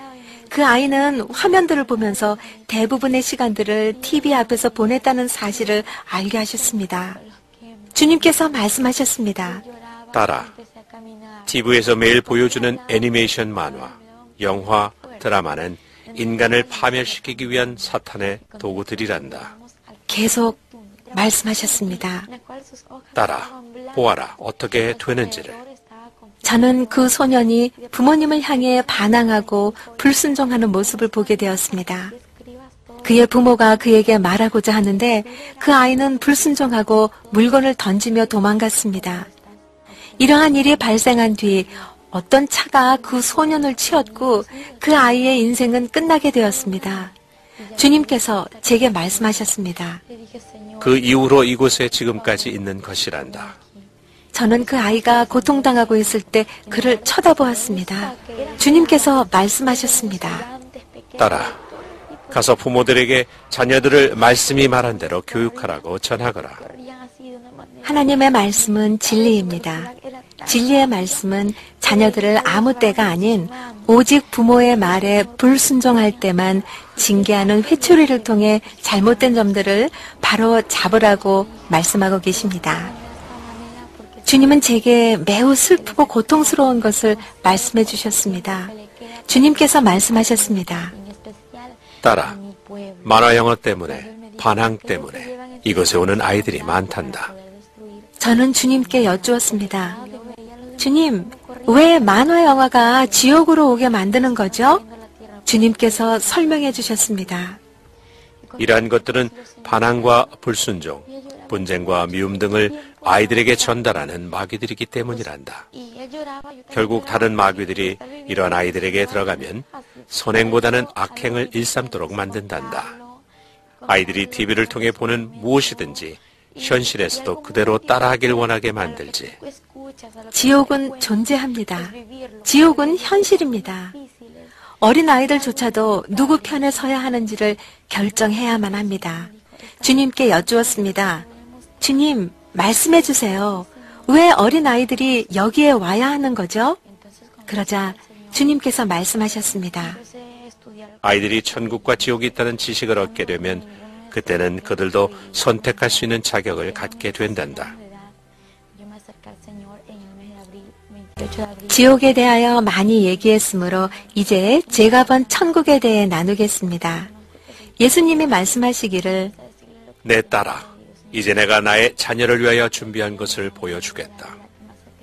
Speaker 3: 그 아이는 화면들을 보면서 대부분의 시간들을 TV 앞에서 보냈다는 사실을 알게 하셨습니다. 주님께서 말씀하셨습니다.
Speaker 2: 딸아, TV에서 매일 보여주는 애니메이션 만화, 영화, 드라마는 인간을 파멸시키기 위한 사탄의 도구들이란다.
Speaker 3: 계속 말씀하셨습니다.
Speaker 2: 딸아, 보아라 어떻게 되는지를.
Speaker 3: 저는 그 소년이 부모님을 향해 반항하고 불순종하는 모습을 보게 되었습니다. 그의 부모가 그에게 말하고자 하는데 그 아이는 불순종하고 물건을 던지며 도망갔습니다. 이러한 일이 발생한 뒤 어떤 차가 그 소년을 치었고 그 아이의 인생은 끝나게 되었습니다. 주님께서 제게 말씀하셨습니다.
Speaker 2: 그 이후로 이곳에 지금까지 있는 것이란다.
Speaker 3: 저는 그 아이가 고통당하고 있을 때 그를 쳐다보았습니다. 주님께서 말씀하셨습니다.
Speaker 2: 딸아, 가서 부모들에게 자녀들을 말씀이 말한 대로 교육하라고 전하거라.
Speaker 3: 하나님의 말씀은 진리입니다. 진리의 말씀은 자녀들을 아무 때가 아닌 오직 부모의 말에 불순종할 때만 징계하는 회초리를 통해 잘못된 점들을 바로 잡으라고 말씀하고 계십니다. 주님은 제게 매우 슬프고 고통스러운 것을 말씀해 주셨습니다. 주님께서 말씀하셨습니다.
Speaker 2: 딸아, 만화 영화 때문에, 반항 때문에 이곳에 오는 아이들이 많단다.
Speaker 3: 저는 주님께 여쭈었습니다. 주님, 왜 만화 영화가 지옥으로 오게 만드는 거죠? 주님께서 설명해 주셨습니다.
Speaker 2: 이러한 것들은 반항과 불순종, 분쟁과 미움 등을 아이들에게 전달하는 마귀들이기 때문이란다. 결국 다른 마귀들이 이러한 아이들에게 들어가면 선행보다는 악행을 일삼도록 만든단다. 아이들이 TV를 통해 보는 무엇이든지 현실에서도 그대로 따라하길 원하게 만들지.
Speaker 3: 지옥은 존재합니다. 지옥은 현실입니다. 어린 아이들조차도 누구 편에 서야 하는지를 결정해야만 합니다. 주님께 여쭈었습니다. 주님, 말씀해 주세요. 왜 어린 아이들이 여기에 와야 하는 거죠? 그러자 주님께서 말씀하셨습니다.
Speaker 2: 아이들이 천국과 지옥이 있다는 지식을 얻게 되면 그때는 그들도 선택할 수 있는 자격을 갖게 된단다.
Speaker 3: 지옥에 대하여 많이 얘기했으므로 이제 제가 본 천국에 대해 나누겠습니다. 예수님이 말씀하시기를
Speaker 2: 내 딸아, 이제 내가 나의 자녀를 위하여 준비한 것을 보여주겠다.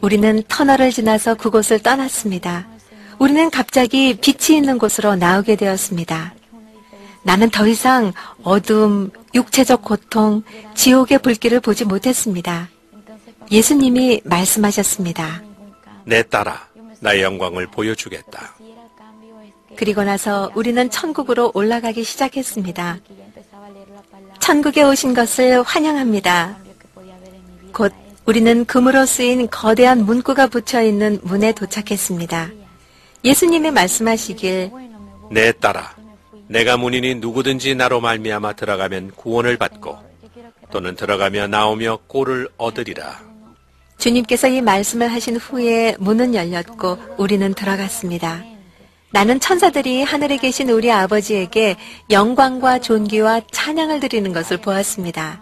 Speaker 3: 우리는 터널을 지나서 그곳을 떠났습니다. 우리는 갑자기 빛이 있는 곳으로 나오게 되었습니다. 나는 더 이상 어둠, 육체적 고통, 지옥의 불길을 보지 못했습니다. 예수님이 말씀하셨습니다.
Speaker 2: 내 딸아, 나의 영광을 보여주겠다.
Speaker 3: 그리고 나서 우리는 천국으로 올라가기 시작했습니다. 천국에 오신 것을 환영합니다. 곧 우리는 금으로 쓰인 거대한 문구가 붙여있는 문에 도착했습니다. 예수님이 말씀하시길
Speaker 2: 내 딸아, 내가 문이니 누구든지 나로 말미암아 들어가면 구원을 받고 또는 들어가며 나오며 꼴을 얻으리라.
Speaker 3: 주님께서 이 말씀을 하신 후에 문은 열렸고 우리는 들어갔습니다. 나는 천사들이 하늘에 계신 우리 아버지에게 영광과 존귀와 찬양을 드리는 것을 보았습니다.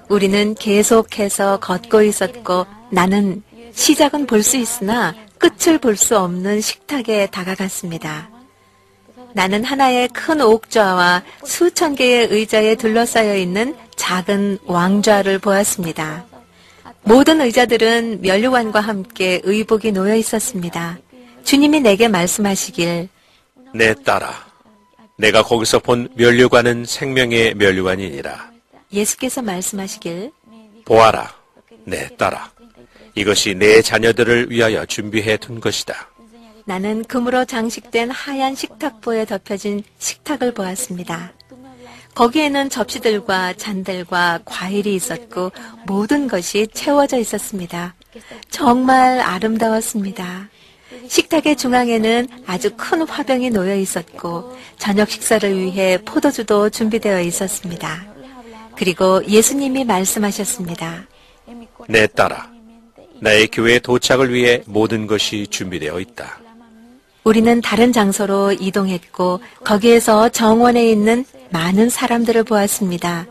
Speaker 3: 우리는 계속해서 걷고 있었고 나는 시작은 볼 수 있으나 끝을 볼 수 없는 식탁에 다가갔습니다. 나는 하나의 큰 옥좌와 수천 개의 의자에 둘러싸여 있는 작은 왕좌를 보았습니다. 모든 의자들은 면류관과 함께 의복이 놓여 있었습니다. 주님이 내게 말씀하시길
Speaker 2: 내 딸아, 내가 거기서 본 면류관은 생명의 면류관이니라.
Speaker 3: 예수께서 말씀하시길
Speaker 2: 보아라, 내 딸아, 이것이 내 자녀들을 위하여 준비해 둔 것이다.
Speaker 3: 나는 금으로 장식된 하얀 식탁보에 덮여진 식탁을 보았습니다. 거기에는 접시들과 잔들과 과일이 있었고 모든 것이 채워져 있었습니다. 정말 아름다웠습니다. 식탁의 중앙에는 아주 큰 화병이 놓여 있었고 저녁 식사를 위해 포도주도 준비되어 있었습니다. 그리고 예수님이 말씀하셨습니다.
Speaker 2: 내 딸아, 나의 교회 도착을 위해 모든 것이 준비되어 있다.
Speaker 3: 우리는 다른 장소로 이동했고 거기에서 정원에 있는 많은 사람들을 보았습니다.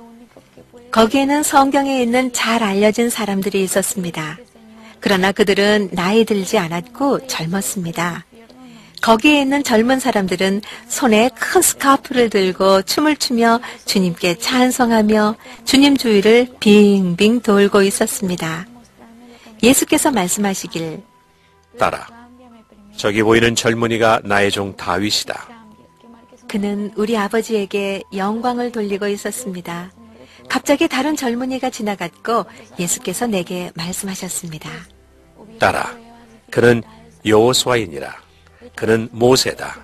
Speaker 3: 거기에는 성경에 있는 잘 알려진 사람들이 있었습니다. 그러나 그들은 나이 들지 않았고 젊었습니다. 거기에 있는 젊은 사람들은 손에 큰 스카프를 들고 춤을 추며 주님께 찬송하며 주님 주위를 빙빙 돌고 있었습니다. 예수께서 말씀하시길
Speaker 2: 딸아, 저기 보이는 젊은이가 나의 종 다윗이다.
Speaker 3: 그는 우리 아버지에게 영광을 돌리고 있었습니다. 갑자기 다른 젊은이가 지나갔고 예수께서 내게 말씀하셨습니다.
Speaker 2: 딸아, 그는 여호수아이니라. 그는 모세다.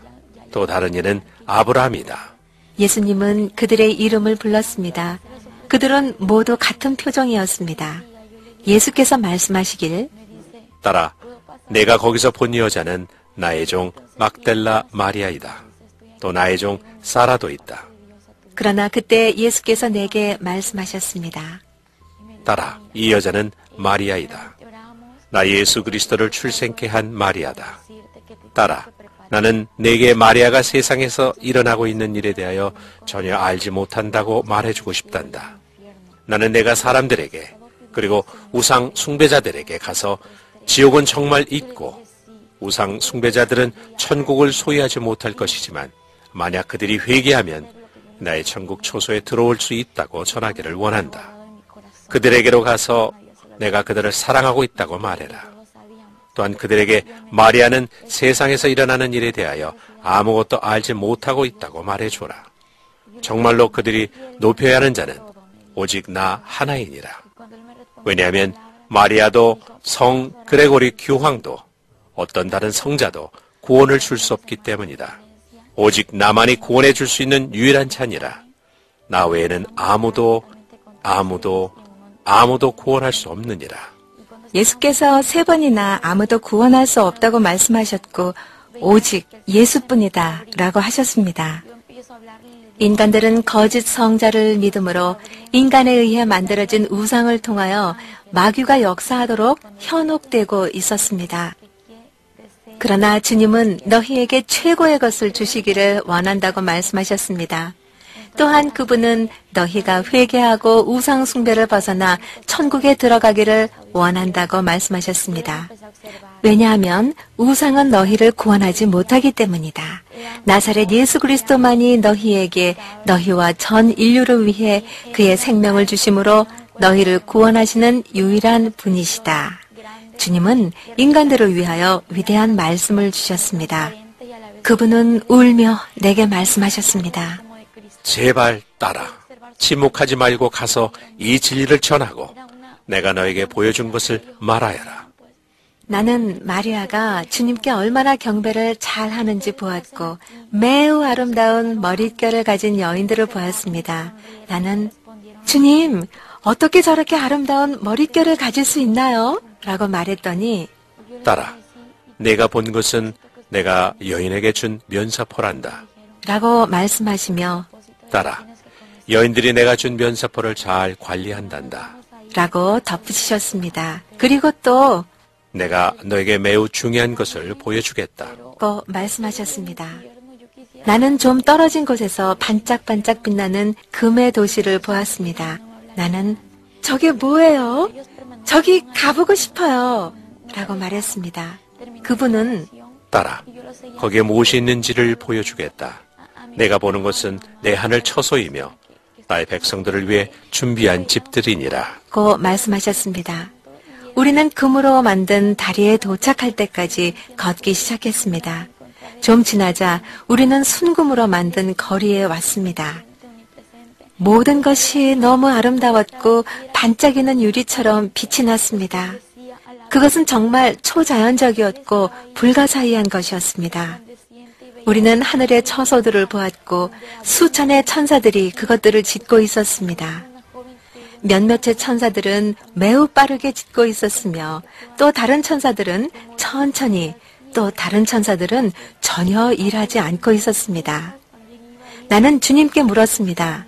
Speaker 2: 또 다른 이는 아브라함이다.
Speaker 3: 예수님은 그들의 이름을 불렀습니다. 그들은 모두 같은 표정이었습니다. 예수께서 말씀하시길
Speaker 2: 딸아, 내가 거기서 본 여자는 나의 종 막델라 마리아이다. 또 나의 종 사라도 있다.
Speaker 3: 그러나 그때 예수께서 내게 말씀하셨습니다.
Speaker 2: 딸아, 이 여자는 마리아이다. 나 예수 그리스도를 출생케 한 마리아다. 딸아, 나는 내게 마리아가 세상에서 일어나고 있는 일에 대하여 전혀 알지 못한다고 말해주고 싶단다. 나는 내가 사람들에게 그리고 우상 숭배자들에게 가서 지옥은 정말 있고 우상 숭배자들은 천국을 소유하지 못할 것이지만 만약 그들이 회개하면 나의 천국 초소에 들어올 수 있다고 전하기를 원한다. 그들에게로 가서 내가 그들을 사랑하고 있다고 말해라. 또한 그들에게 마리아는 세상에서 일어나는 일에 대하여 아무것도 알지 못하고 있다고 말해줘라. 정말로 그들이 높여야 하는 자는 오직 나 하나이니라. 왜냐하면 마리아도 성 그레고리 교황도 어떤 다른 성자도 구원을 줄 수 없기 때문이다. 오직 나만이 구원해 줄 수 있는 유일한 자니라. 나 외에는 아무도 구원할 수 없느니라.
Speaker 3: 예수께서 3번이나 아무도 구원할 수 없다고 말씀하셨고 오직 예수뿐이다 라고 하셨습니다. 인간들은 거짓 성자를 믿음으로 인간에 의해 만들어진 우상을 통하여 마귀가 역사하도록 현혹되고 있었습니다. 그러나 주님은 너희에게 최고의 것을 주시기를 원한다고 말씀하셨습니다. 또한 그분은 너희가 회개하고 우상 숭배를 벗어나 천국에 들어가기를 원한다고 말씀하셨습니다. 왜냐하면 우상은 너희를 구원하지 못하기 때문이다. 나사렛 예수 그리스도만이 너희에게 너희와 전 인류를 위해 그의 생명을 주심으로 너희를 구원하시는 유일한 분이시다. 주님은 인간들을 위하여 위대한 말씀을 주셨습니다. 그분은 울며 내게 말씀하셨습니다.
Speaker 2: 제발 따라 침묵하지 말고 가서 이 진리를 전하고 내가 너에게 보여준 것을 말하여라.
Speaker 3: 나는 마리아가 주님께 얼마나 경배를 잘 하는지 보았고 매우 아름다운 머릿결을 가진 여인들을 보았습니다. 나는 주님, 어떻게 저렇게 아름다운 머릿결을 가질 수 있나요? 라고 말했더니
Speaker 2: 따라 내가 본 것은 내가 여인에게 준 면사포란다.
Speaker 3: 라고 말씀하시며
Speaker 2: 따라 여인들이 내가 준 면사포를 잘 관리한단다.
Speaker 3: 라고 덧붙이셨습니다. 그리고 또
Speaker 2: 내가 너에게 매우 중요한 것을 보여주겠다.
Speaker 3: 고 말씀하셨습니다. 나는 좀 떨어진 곳에서 반짝반짝 빛나는 금의 도시를 보았습니다. 나는 저게 뭐예요? 저기 가보고 싶어요. 라고 말했습니다. 그분은
Speaker 2: 따라 거기에 무엇이 있는지를 보여주겠다. 내가 보는 것은 내 하늘 처소이며 나의 백성들을 위해 준비한 집들이니라.
Speaker 3: 고 말씀하셨습니다. 우리는 금으로 만든 다리에 도착할 때까지 걷기 시작했습니다. 좀 지나자 우리는 순금으로 만든 거리에 왔습니다. 모든 것이 너무 아름다웠고 반짝이는 유리처럼 빛이 났습니다. 그것은 정말 초자연적이었고 불가사의한 것이었습니다. 우리는 하늘의 처소들을 보았고 수천의 천사들이 그것들을 짓고 있었습니다. 몇몇의 천사들은 매우 빠르게 짓고 있었으며 또 다른 천사들은 천천히, 또 다른 천사들은 전혀 일하지 않고 있었습니다. 나는 주님께 물었습니다.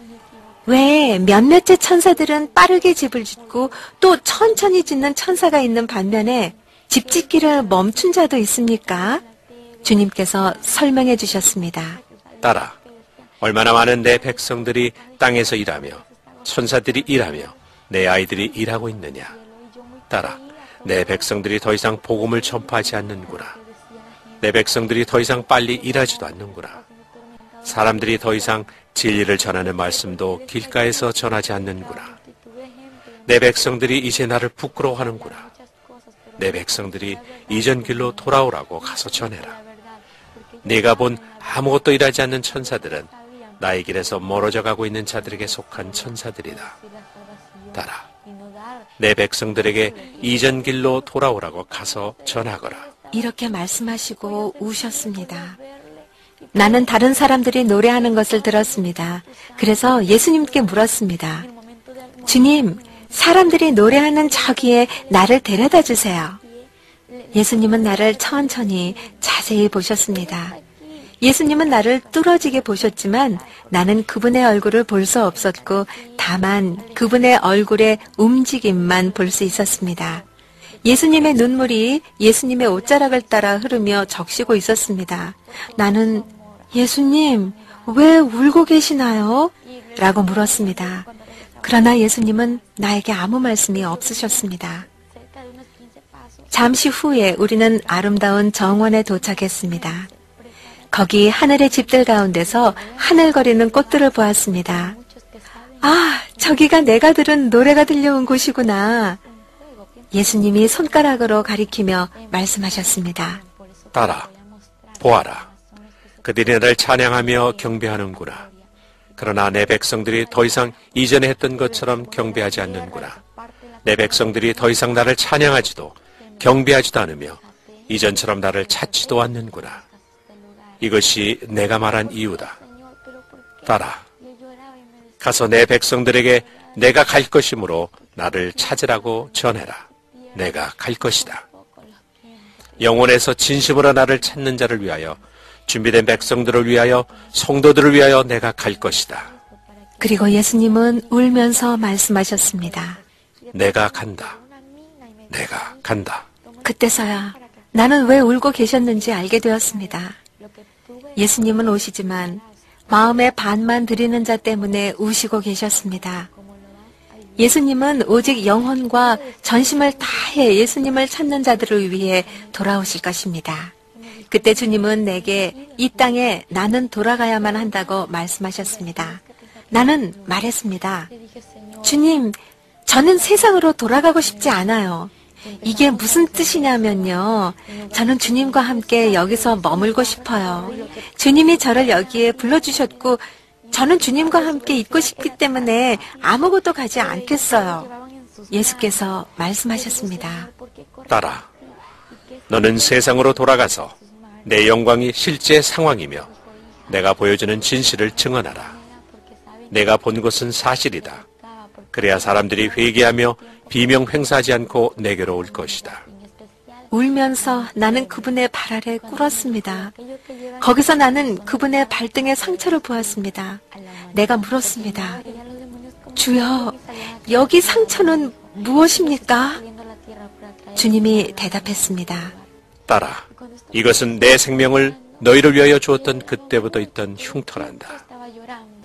Speaker 3: 왜 몇몇의 천사들은 빠르게 집을 짓고 또 천천히 짓는 천사가 있는 반면에 집 짓기를 멈춘 자도 있습니까? 주님께서 설명해 주셨습니다.
Speaker 2: 따라 얼마나 많은 내 백성들이 땅에서 일하며 천사들이 일하며 내 아이들이 일하고 있느냐. 따라 내 백성들이 더 이상 복음을 전파하지 않는구나. 내 백성들이 더 이상 빨리 일하지도 않는구나. 사람들이 더 이상 진리를 전하는 말씀도 길가에서 전하지 않는구나. 내 백성들이 이제 나를 부끄러워하는구나. 내 백성들이 이전 길로 돌아오라고 가서 전해라. 네가 본 아무것도 일하지 않는 천사들은 나의 길에서 멀어져 가고 있는 자들에게 속한 천사들이다. 따라 내 백성들에게 이전 길로 돌아오라고 가서 전하거라.
Speaker 3: 이렇게 말씀하시고 우셨습니다. 나는 다른 사람들이 노래하는 것을 들었습니다. 그래서 예수님께 물었습니다. 주님, 사람들이 노래하는 저기에 나를 데려다 주세요. 예수님은 나를 천천히 자세히 보셨습니다. 예수님은 나를 뚫어지게 보셨지만 나는 그분의 얼굴을 볼 수 없었고 다만 그분의 얼굴의 움직임만 볼 수 있었습니다. 예수님의 눈물이 예수님의 옷자락을 따라 흐르며 적시고 있었습니다. 나는 예수님, 왜 울고 계시나요? 라고 물었습니다. 그러나 예수님은 나에게 아무 말씀이 없으셨습니다. 잠시 후에 우리는 아름다운 정원에 도착했습니다. 거기 하늘의 집들 가운데서 하늘거리는 꽃들을 보았습니다. 아, 저기가 내가 들은 노래가 들려온 곳이구나. 예수님이 손가락으로 가리키며 말씀하셨습니다.
Speaker 2: 딸아, 보아라. 그들이 나를 찬양하며 경배하는구나. 그러나 내 백성들이 더 이상 이전에 했던 것처럼 경배하지 않는구나. 내 백성들이 더 이상 나를 찬양하지도 경배하지도 않으며 이전처럼 나를 찾지도 않는구나. 이것이 내가 말한 이유다. 딸아, 가서 내 백성들에게 내가 갈 것이므로 나를 찾으라고 전해라. 내가 갈 것이다. 영혼에서 진심으로 나를 찾는 자를 위하여, 준비된 백성들을 위하여, 성도들을 위하여 내가 갈 것이다.
Speaker 3: 그리고 예수님은 울면서 말씀하셨습니다.
Speaker 2: 내가 간다. 내가 간다.
Speaker 3: 그때서야 나는 왜 울고 계셨는지 알게 되었습니다. 예수님은 오시지만 마음의 반만 드리는 자 때문에 우시고 계셨습니다. 예수님은 오직 영혼과 전심을 다해 예수님을 찾는 자들을 위해 돌아오실 것입니다. 그때 주님은 내게 이 땅에 나는 돌아가야만 한다고 말씀하셨습니다. 나는 말했습니다. 주님, 저는 세상으로 돌아가고 싶지 않아요. 이게 무슨 뜻이냐면요. 저는 주님과 함께 여기서 머물고 싶어요. 주님이 저를 여기에 불러주셨고 저는 주님과 함께 있고 싶기 때문에 아무것도 가지 않겠어요. 예수께서 말씀하셨습니다.
Speaker 2: 딸아, 너는 세상으로 돌아가서 내 영광이 실제 상황이며 내가 보여주는 진실을 증언하라. 내가 본 것은 사실이다. 그래야 사람들이 회개하며 비명 횡사하지 않고 내게로 올 것이다.
Speaker 3: 울면서 나는 그분의 발 아래 꿇었습니다. 거기서 나는 그분의 발등에 상처를 보았습니다. 내가 물었습니다. 주여, 여기 상처는 무엇입니까? 주님이 대답했습니다.
Speaker 2: 딸아, 이것은 내 생명을 너희를 위하여 주었던 그때부터 있던 흉터란다.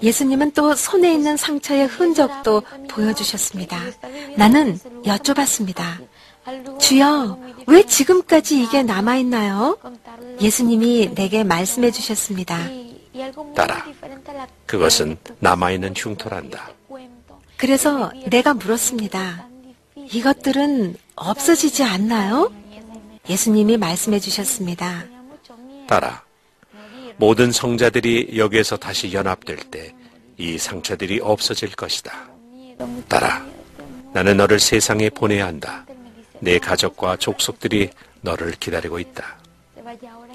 Speaker 3: 예수님은 또 손에 있는 상처의 흔적도 보여주셨습니다. 나는 여쭤봤습니다. 주여, 왜 지금까지 이게 남아있나요? 예수님이 내게 말씀해 주셨습니다.
Speaker 2: 딸아, 그것은 남아있는 흉터란다.
Speaker 3: 그래서 내가 물었습니다. 이것들은 없어지지 않나요? 예수님이 말씀해 주셨습니다.
Speaker 2: 딸아, 모든 성자들이 여기에서 다시 연합될 때 이 상처들이 없어질 것이다. 딸아, 나는 너를 세상에 보내야 한다. 내 가족과 족속들이 너를 기다리고 있다.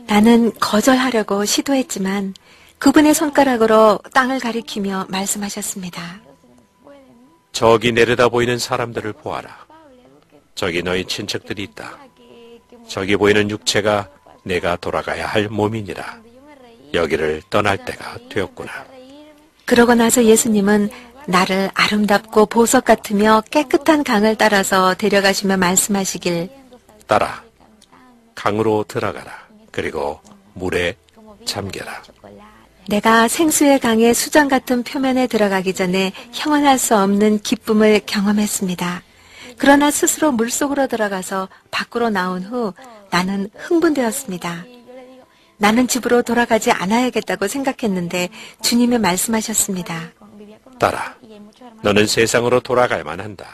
Speaker 3: 나는 거절하려고 시도했지만 그분의 손가락으로 땅을 가리키며 말씀하셨습니다.
Speaker 2: 저기 내려다 보이는 사람들을 보아라. 저기 너희 친척들이 있다. 저기 보이는 육체가 내가 돌아가야 할 몸이니라. 여기를 떠날 때가 되었구나.
Speaker 3: 그러고 나서 예수님은 나를 아름답고 보석 같으며 깨끗한 강을 따라서 데려가시며 말씀하시길,
Speaker 2: 딸아, 강으로 들어가라. 그리고 물에 잠겨라.
Speaker 3: 내가 생수의 강의 수정 같은 표면에 들어가기 전에 형언할 수 없는 기쁨을 경험했습니다. 그러나 스스로 물속으로 들어가서 밖으로 나온 후 나는 흥분되었습니다. 나는 집으로 돌아가지 않아야겠다고 생각했는데 주님이 말씀하셨습니다.
Speaker 2: 딸아, 너는 세상으로 돌아가야만 한다.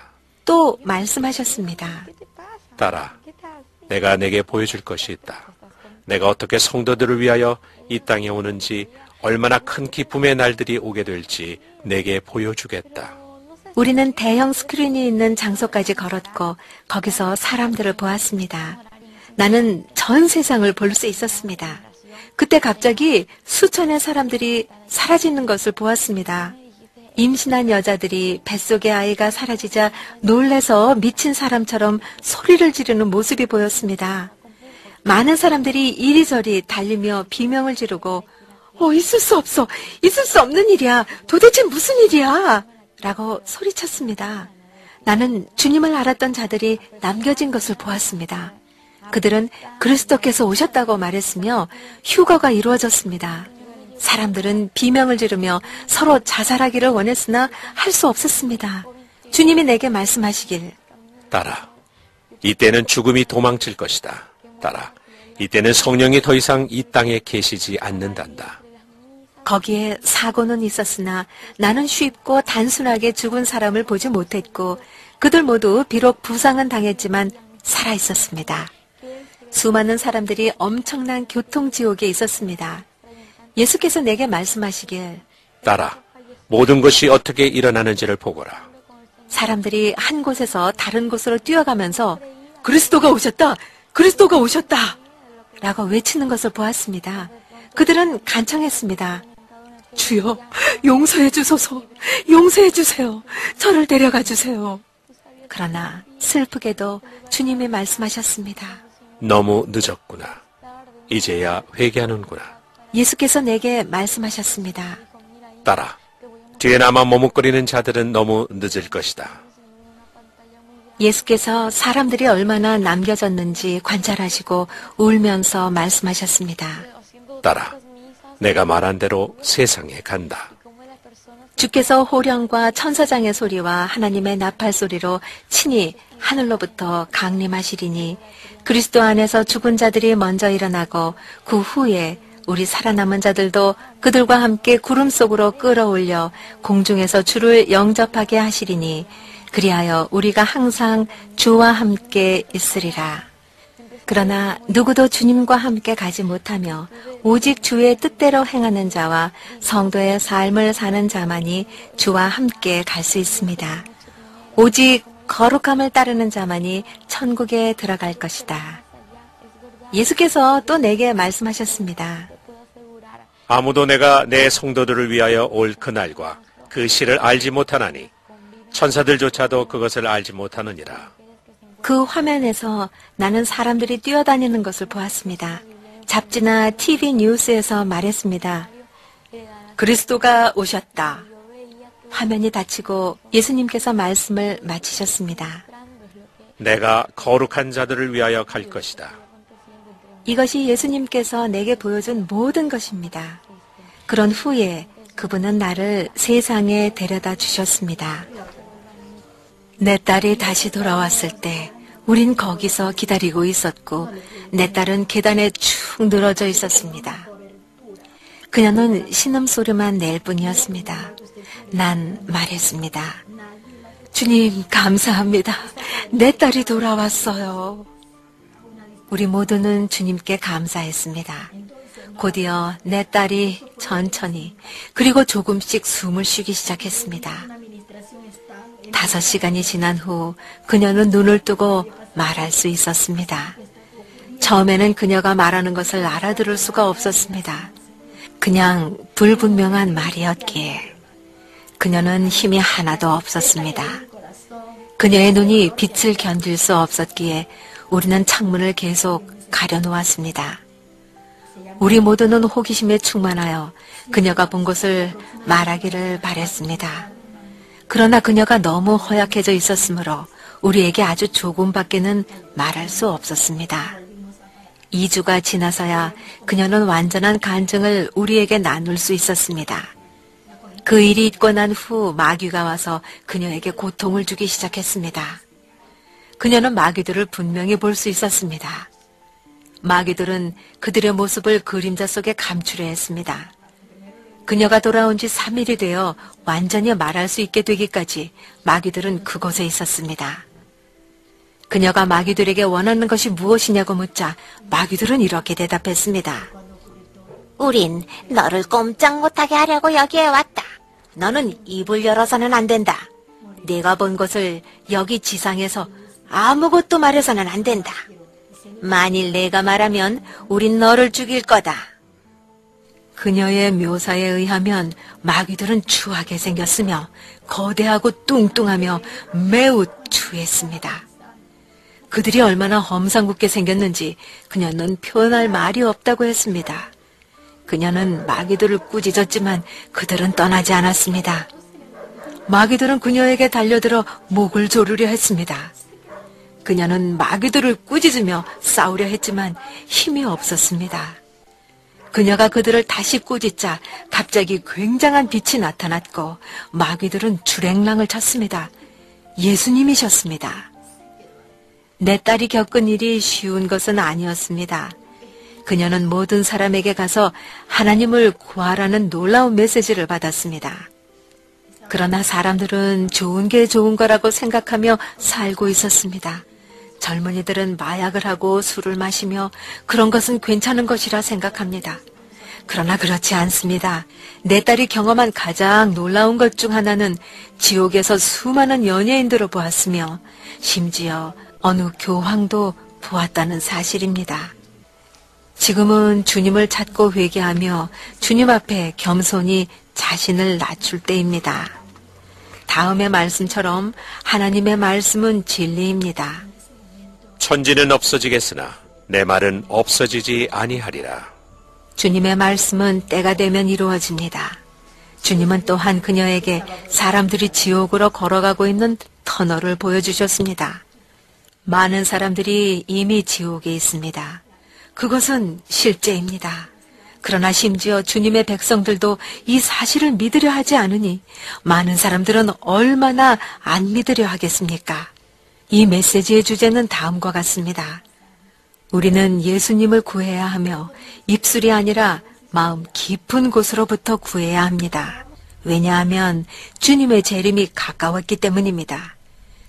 Speaker 3: 또 말씀하셨습니다.
Speaker 2: 딸아, 내가 내게 보여줄 것이 있다. 내가 어떻게 성도들을 위하여 이 땅에 오는지, 얼마나 큰 기쁨의 날들이 오게 될지 내게 보여주겠다.
Speaker 3: 우리는 대형 스크린이 있는 장소까지 걸었고 거기서 사람들을 보았습니다. 나는 전 세상을 볼 수 있었습니다. 그때 갑자기 수천의 사람들이 사라지는 것을 보았습니다. 임신한 여자들이 뱃속의 아이가 사라지자 놀래서 미친 사람처럼 소리를 지르는 모습이 보였습니다. 많은 사람들이 이리저리 달리며 비명을 지르고 있을 수 없어! 있을 수 없는 일이야! 도대체 무슨 일이야! 라고 소리쳤습니다. 나는 주님을 알았던 자들이 남겨진 것을 보았습니다. 그들은 그리스도께서 오셨다고 말했으며 휴거가 이루어졌습니다. 사람들은 비명을 지르며 서로 자살하기를 원했으나 할 수 없었습니다. 주님이 내게 말씀하시길,
Speaker 2: 딸아, 이때는 죽음이 도망칠 것이다. 딸아, 이때는 성령이 더 이상 이 땅에 계시지 않는단다.
Speaker 3: 거기에 사고는 있었으나 나는 쉽고 단순하게 죽은 사람을 보지 못했고 그들 모두 비록 부상은 당했지만 살아 있었습니다. 수많은 사람들이 엄청난 교통지옥에 있었습니다. 예수께서 내게 말씀하시길,
Speaker 2: 딸아, 모든 것이 어떻게 일어나는지를 보거라.
Speaker 3: 사람들이 한 곳에서 다른 곳으로 뛰어가면서 그리스도가 오셨다! 그리스도가 오셨다! 라고 외치는 것을 보았습니다. 그들은 간청했습니다. 주여, 용서해 주소서, 용서해 주세요. 저를 데려가 주세요. 그러나 슬프게도 주님이 말씀하셨습니다.
Speaker 2: 너무 늦었구나. 이제야 회개하는구나.
Speaker 3: 예수께서 내게 말씀하셨습니다.
Speaker 2: 딸아, 뒤에 남아 머뭇거리는 자들은 너무 늦을 것이다.
Speaker 3: 예수께서 사람들이 얼마나 남겨졌는지 관찰하시고 울면서 말씀하셨습니다.
Speaker 2: 딸아, 내가 말한 대로 세상에 간다.
Speaker 3: 주께서 호령과 천사장의 소리와 하나님의 나팔 소리로 친히 하늘로부터 강림하시리니 그리스도 안에서 죽은 자들이 먼저 일어나고 그 후에 우리 살아남은 자들도 그들과 함께 구름 속으로 끌어올려 공중에서 주를 영접하게 하시리니 그리하여 우리가 항상 주와 함께 있으리라. 그러나 누구도 주님과 함께 가지 못하며 오직 주의 뜻대로 행하는 자와 성도의 삶을 사는 자만이 주와 함께 갈 수 있습니다. 오직 거룩함을 따르는 자만이 천국에 들어갈 것이다. 예수께서 또 내게 말씀하셨습니다.
Speaker 2: 아무도 내가 내 성도들을 위하여 올 그날과 그 시를 알지 못하나니 천사들조차도 그것을 알지 못하느니라.
Speaker 3: 그 화면에서 나는 사람들이 뛰어다니는 것을 보았습니다. 잡지나 TV 뉴스에서 말했습니다. 그리스도가 오셨다. 화면이 닫히고 예수님께서 말씀을 마치셨습니다.
Speaker 2: 내가 거룩한 자들을 위하여 갈 것이다.
Speaker 3: 이것이 예수님께서 내게 보여준 모든 것입니다. 그런 후에 그분은 나를 세상에 데려다 주셨습니다. 내 딸이 다시 돌아왔을 때 우린 거기서 기다리고 있었고 내 딸은 계단에 축 늘어져 있었습니다. 그녀는 신음소리만 낼 뿐이었습니다. 난 말했습니다. 주님 감사합니다. 내 딸이 돌아왔어요. 우리 모두는 주님께 감사했습니다. 곧이어 내 딸이 천천히 그리고 조금씩 숨을 쉬기 시작했습니다. 5시간이 지난 후 그녀는 눈을 뜨고 말할 수 있었습니다. 처음에는 그녀가 말하는 것을 알아들을 수가 없었습니다. 그냥 불분명한 말이었기에 그녀는 힘이 하나도 없었습니다. 그녀의 눈이 빛을 견딜 수 없었기에 우리는 창문을 계속 가려놓았습니다. 우리 모두는 호기심에 충만하여 그녀가 본 것을 말하기를 바랬습니다. 그러나 그녀가 너무 허약해져 있었으므로 우리에게 아주 조금밖에는 말할 수 없었습니다. 2주가 지나서야 그녀는 완전한 간증을 우리에게 나눌 수 있었습니다. 그 일이 있고 난 후 마귀가 와서 그녀에게 고통을 주기 시작했습니다. 그녀는 마귀들을 분명히 볼 수 있었습니다. 마귀들은 그들의 모습을 그림자 속에 감추려 했습니다. 그녀가 돌아온 지 3일이 되어 완전히 말할 수 있게 되기까지 마귀들은 그곳에 있었습니다. 그녀가 마귀들에게 원하는 것이 무엇이냐고 묻자 마귀들은 이렇게 대답했습니다.
Speaker 4: 우린 너를 꼼짝 못하게 하려고 여기에 왔다.
Speaker 3: 너는 입을 열어서는 안 된다. 네가 본 것을 여기 지상에서 아무것도 말해서는 안 된다. 만일 내가 말하면 우린 너를 죽일 거다. 그녀의 묘사에 의하면 마귀들은 추하게 생겼으며 거대하고 뚱뚱하며 매우 추했습니다. 그들이 얼마나 험상궂게 생겼는지 그녀는 표현할 말이 없다고 했습니다. 그녀는 마귀들을 꾸짖었지만 그들은 떠나지 않았습니다. 마귀들은 그녀에게 달려들어 목을 조르려 했습니다. 그녀는 마귀들을 꾸짖으며 싸우려 했지만 힘이 없었습니다. 그녀가 그들을 다시 꾸짖자 갑자기 굉장한 빛이 나타났고 마귀들은 주랭랑을 쳤습니다. 예수님이셨습니다. 내 딸이 겪은 일이 쉬운 것은 아니었습니다. 그녀는 모든 사람에게 가서 하나님을 구하라는 놀라운 메시지를 받았습니다. 그러나 사람들은 좋은 게 좋은 거라고 생각하며 살고 있었습니다. 젊은이들은 마약을 하고 술을 마시며 그런 것은 괜찮은 것이라 생각합니다. 그러나 그렇지 않습니다. 내 딸이 경험한 가장 놀라운 것 중 하나는 지옥에서 수많은 연예인들을 보았으며 심지어 어느 교황도 보았다는 사실입니다. 지금은 주님을 찾고 회개하며 주님 앞에 겸손히 자신을 낮출 때입니다. 다음의 말씀처럼 하나님의 말씀은 진리입니다.
Speaker 2: 천지는 없어지겠으나 내 말은 없어지지 아니하리라.
Speaker 3: 주님의 말씀은 때가 되면 이루어집니다. 주님은 또한 그녀에게 사람들이 지옥으로 걸어가고 있는 터널을 보여주셨습니다. 많은 사람들이 이미 지옥에 있습니다. 그것은 실제입니다. 그러나 심지어 주님의 백성들도 이 사실을 믿으려 하지 않으니 많은 사람들은 얼마나 안 믿으려 하겠습니까? 이 메시지의 주제는 다음과 같습니다. 우리는 예수님을 구해야 하며 입술이 아니라 마음 깊은 곳으로부터 구해야 합니다. 왜냐하면 주님의 재림이 가까웠기 때문입니다.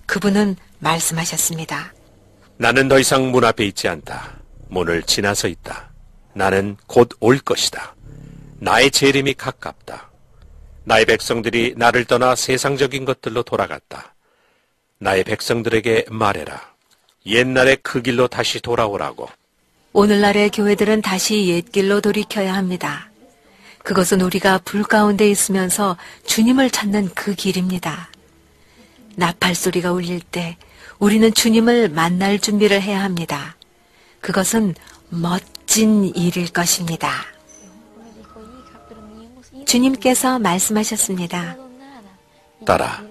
Speaker 3: 그분은 말씀하셨습니다.
Speaker 2: 나는 더 이상 문 앞에 있지 않다. 문을 지나서 있다. 나는 곧 올 것이다. 나의 재림이 가깝다. 나의 백성들이 나를 떠나 세상적인 것들로 돌아갔다. 나의 백성들에게 말해라. 옛날의 그 길로 다시 돌아오라고.
Speaker 3: 오늘날의 교회들은 다시 옛길로 돌이켜야 합니다. 그것은 우리가 불 가운데 있으면서 주님을 찾는 그 길입니다. 나팔 소리가 울릴 때 우리는 주님을 만날 준비를 해야 합니다. 그것은 멋진 일일 것입니다. 주님께서 말씀하셨습니다.
Speaker 2: 딸아,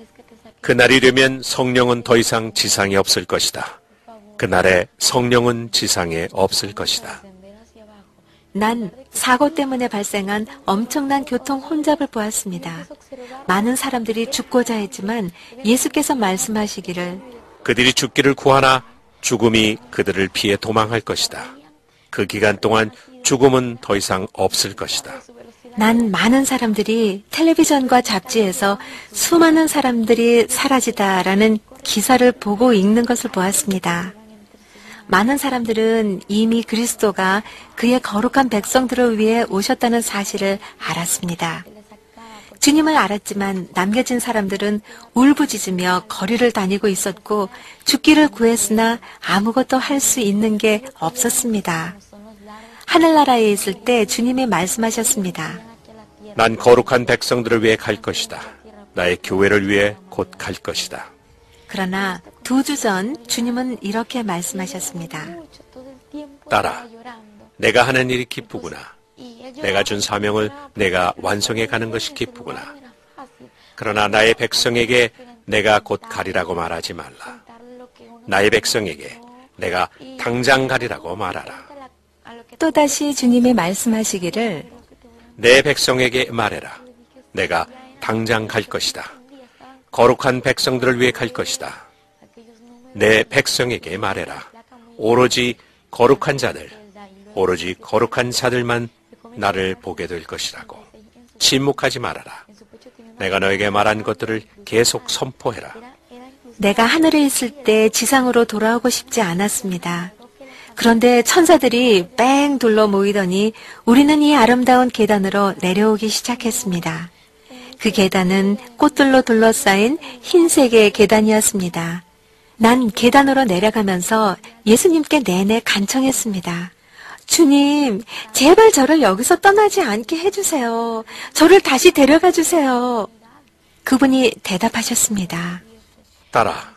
Speaker 2: 그날이 되면 성령은 더 이상 지상에 없을 것이다. 그날에 성령은 지상에 없을 것이다.
Speaker 3: 난 사고 때문에 발생한 엄청난 교통 혼잡을 보았습니다. 많은 사람들이 죽고자 했지만 예수께서 말씀하시기를
Speaker 2: 그들이 죽기를 구하나 죽음이 그들을 피해 도망할 것이다. 그 기간 동안 죽음은 더 이상 없을 것이다.
Speaker 3: 난 많은 사람들이 텔레비전과 잡지에서 수많은 사람들이 사라지다라는 기사를 보고 읽는 것을 보았습니다. 많은 사람들은 이미 그리스도가 그의 거룩한 백성들을 위해 오셨다는 사실을 알았습니다. 주님을 알았지만 남겨진 사람들은 울부짖으며 거리를 다니고 있었고 죽기를 구했으나 아무것도 할 수 있는 게 없었습니다. 하늘나라에 있을 때 주님이 말씀하셨습니다.
Speaker 2: 난 거룩한 백성들을 위해 갈 것이다. 나의 교회를 위해 곧 갈 것이다.
Speaker 3: 그러나 2주 전 주님은 이렇게 말씀하셨습니다.
Speaker 2: 딸아, 내가 하는 일이 기쁘구나. 내가 준 사명을 내가 완성해 가는 것이 기쁘구나. 그러나 나의 백성에게 내가 곧 가리라고 말하지 말라. 나의 백성에게 내가 당장 가리라고 말하라.
Speaker 3: 또다시 주님이 말씀하시기를
Speaker 2: 내 백성에게 말해라. 내가 당장 갈 것이다. 거룩한 백성들을 위해 갈 것이다. 내 백성에게 말해라. 오로지 거룩한 자들, 오로지 거룩한 자들만 나를 보게 될 것이라고. 침묵하지 말아라. 내가 너에게 말한 것들을 계속 선포해라.
Speaker 3: 내가 하늘에 있을 때 지상으로 돌아오고 싶지 않았습니다. 그런데 천사들이 뺑 둘러 모이더니 우리는 이 아름다운 계단으로 내려오기 시작했습니다. 그 계단은 꽃들로 둘러싸인 흰색의 계단이었습니다. 난 계단으로 내려가면서 예수님께 내내 간청했습니다. 주님, 제발 저를 여기서 떠나지 않게 해주세요. 저를 다시 데려가 주세요. 그분이 대답하셨습니다.
Speaker 2: 딸아,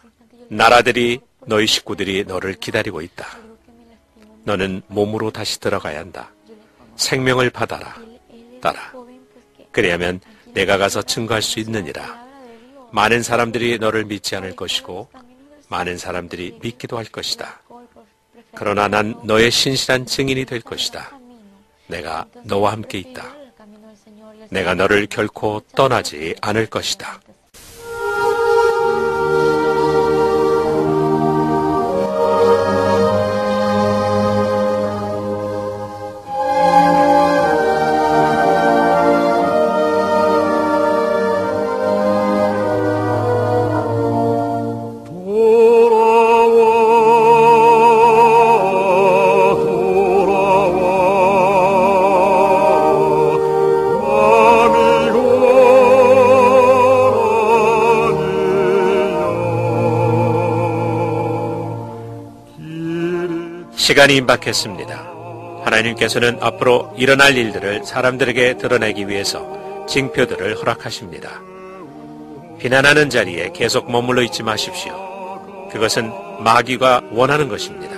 Speaker 2: 나라들이 너희 식구들이 너를 기다리고 있다. 너는 몸으로 다시 들어가야 한다. 생명을 받아라. 딸아, 그래야면 내가 가서 증거할 수 있느니라. 많은 사람들이 너를 믿지 않을 것이고 많은 사람들이 믿기도 할 것이다. 그러나 난 너의 신실한 증인이 될 것이다. 내가 너와 함께 있다. 내가 너를 결코 떠나지 않을 것이다. 시간이 임박했습니다. 하나님께서는 앞으로 일어날 일들을 사람들에게 드러내기 위해서 징표들을 허락하십니다. 비난하는 자리에 계속 머물러 있지 마십시오. 그것은 마귀가 원하는 것입니다.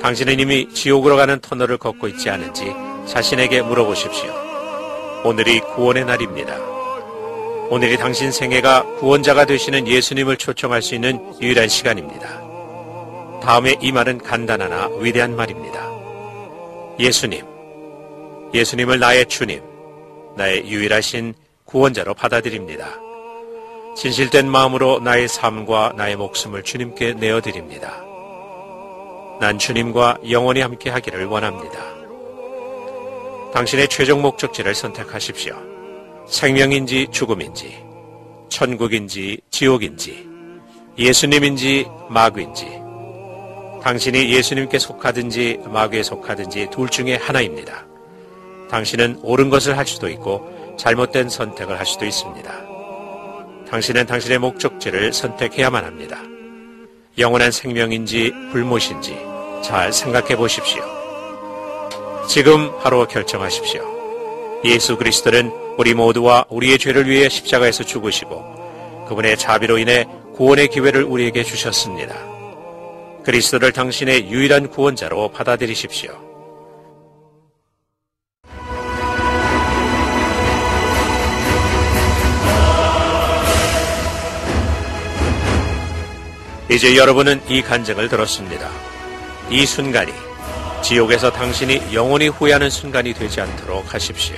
Speaker 2: 당신은 이미 지옥으로 가는 터널을 걷고 있지 않은지 자신에게 물어보십시오. 오늘이 구원의 날입니다. 오늘이 당신 생애가 구원자가 되시는 예수님을 초청할 수 있는 유일한 시간입니다. 다음에 이 말은 간단하나 위대한 말입니다. 예수님을 나의 주님, 나의 유일하신 구원자로 받아들입니다. 진실된 마음으로 나의 삶과 나의 목숨을 주님께 내어드립니다. 난 주님과 영원히 함께 하기를 원합니다. 당신의 최종 목적지를 선택하십시오. 생명인지 죽음인지, 천국인지 지옥인지, 예수님인지 마귀인지, 당신이 예수님께 속하든지 마귀에 속하든지 둘 중에 하나입니다. 당신은 옳은 것을 할 수도 있고 잘못된 선택을 할 수도 있습니다. 당신은 당신의 목적지를 선택해야만 합니다. 영원한 생명인지 불못인지 잘 생각해 보십시오. 지금 바로 결정하십시오. 예수 그리스도는 우리 모두와 우리의 죄를 위해 십자가에서 죽으시고 그분의 자비로 인해 구원의 기회를 우리에게 주셨습니다. 그리스도를 당신의 유일한 구원자로 받아들이십시오. 이제 여러분은 이 간증을 들었습니다. 이 순간이 지옥에서 당신이 영원히 후회하는 순간이 되지 않도록 하십시오.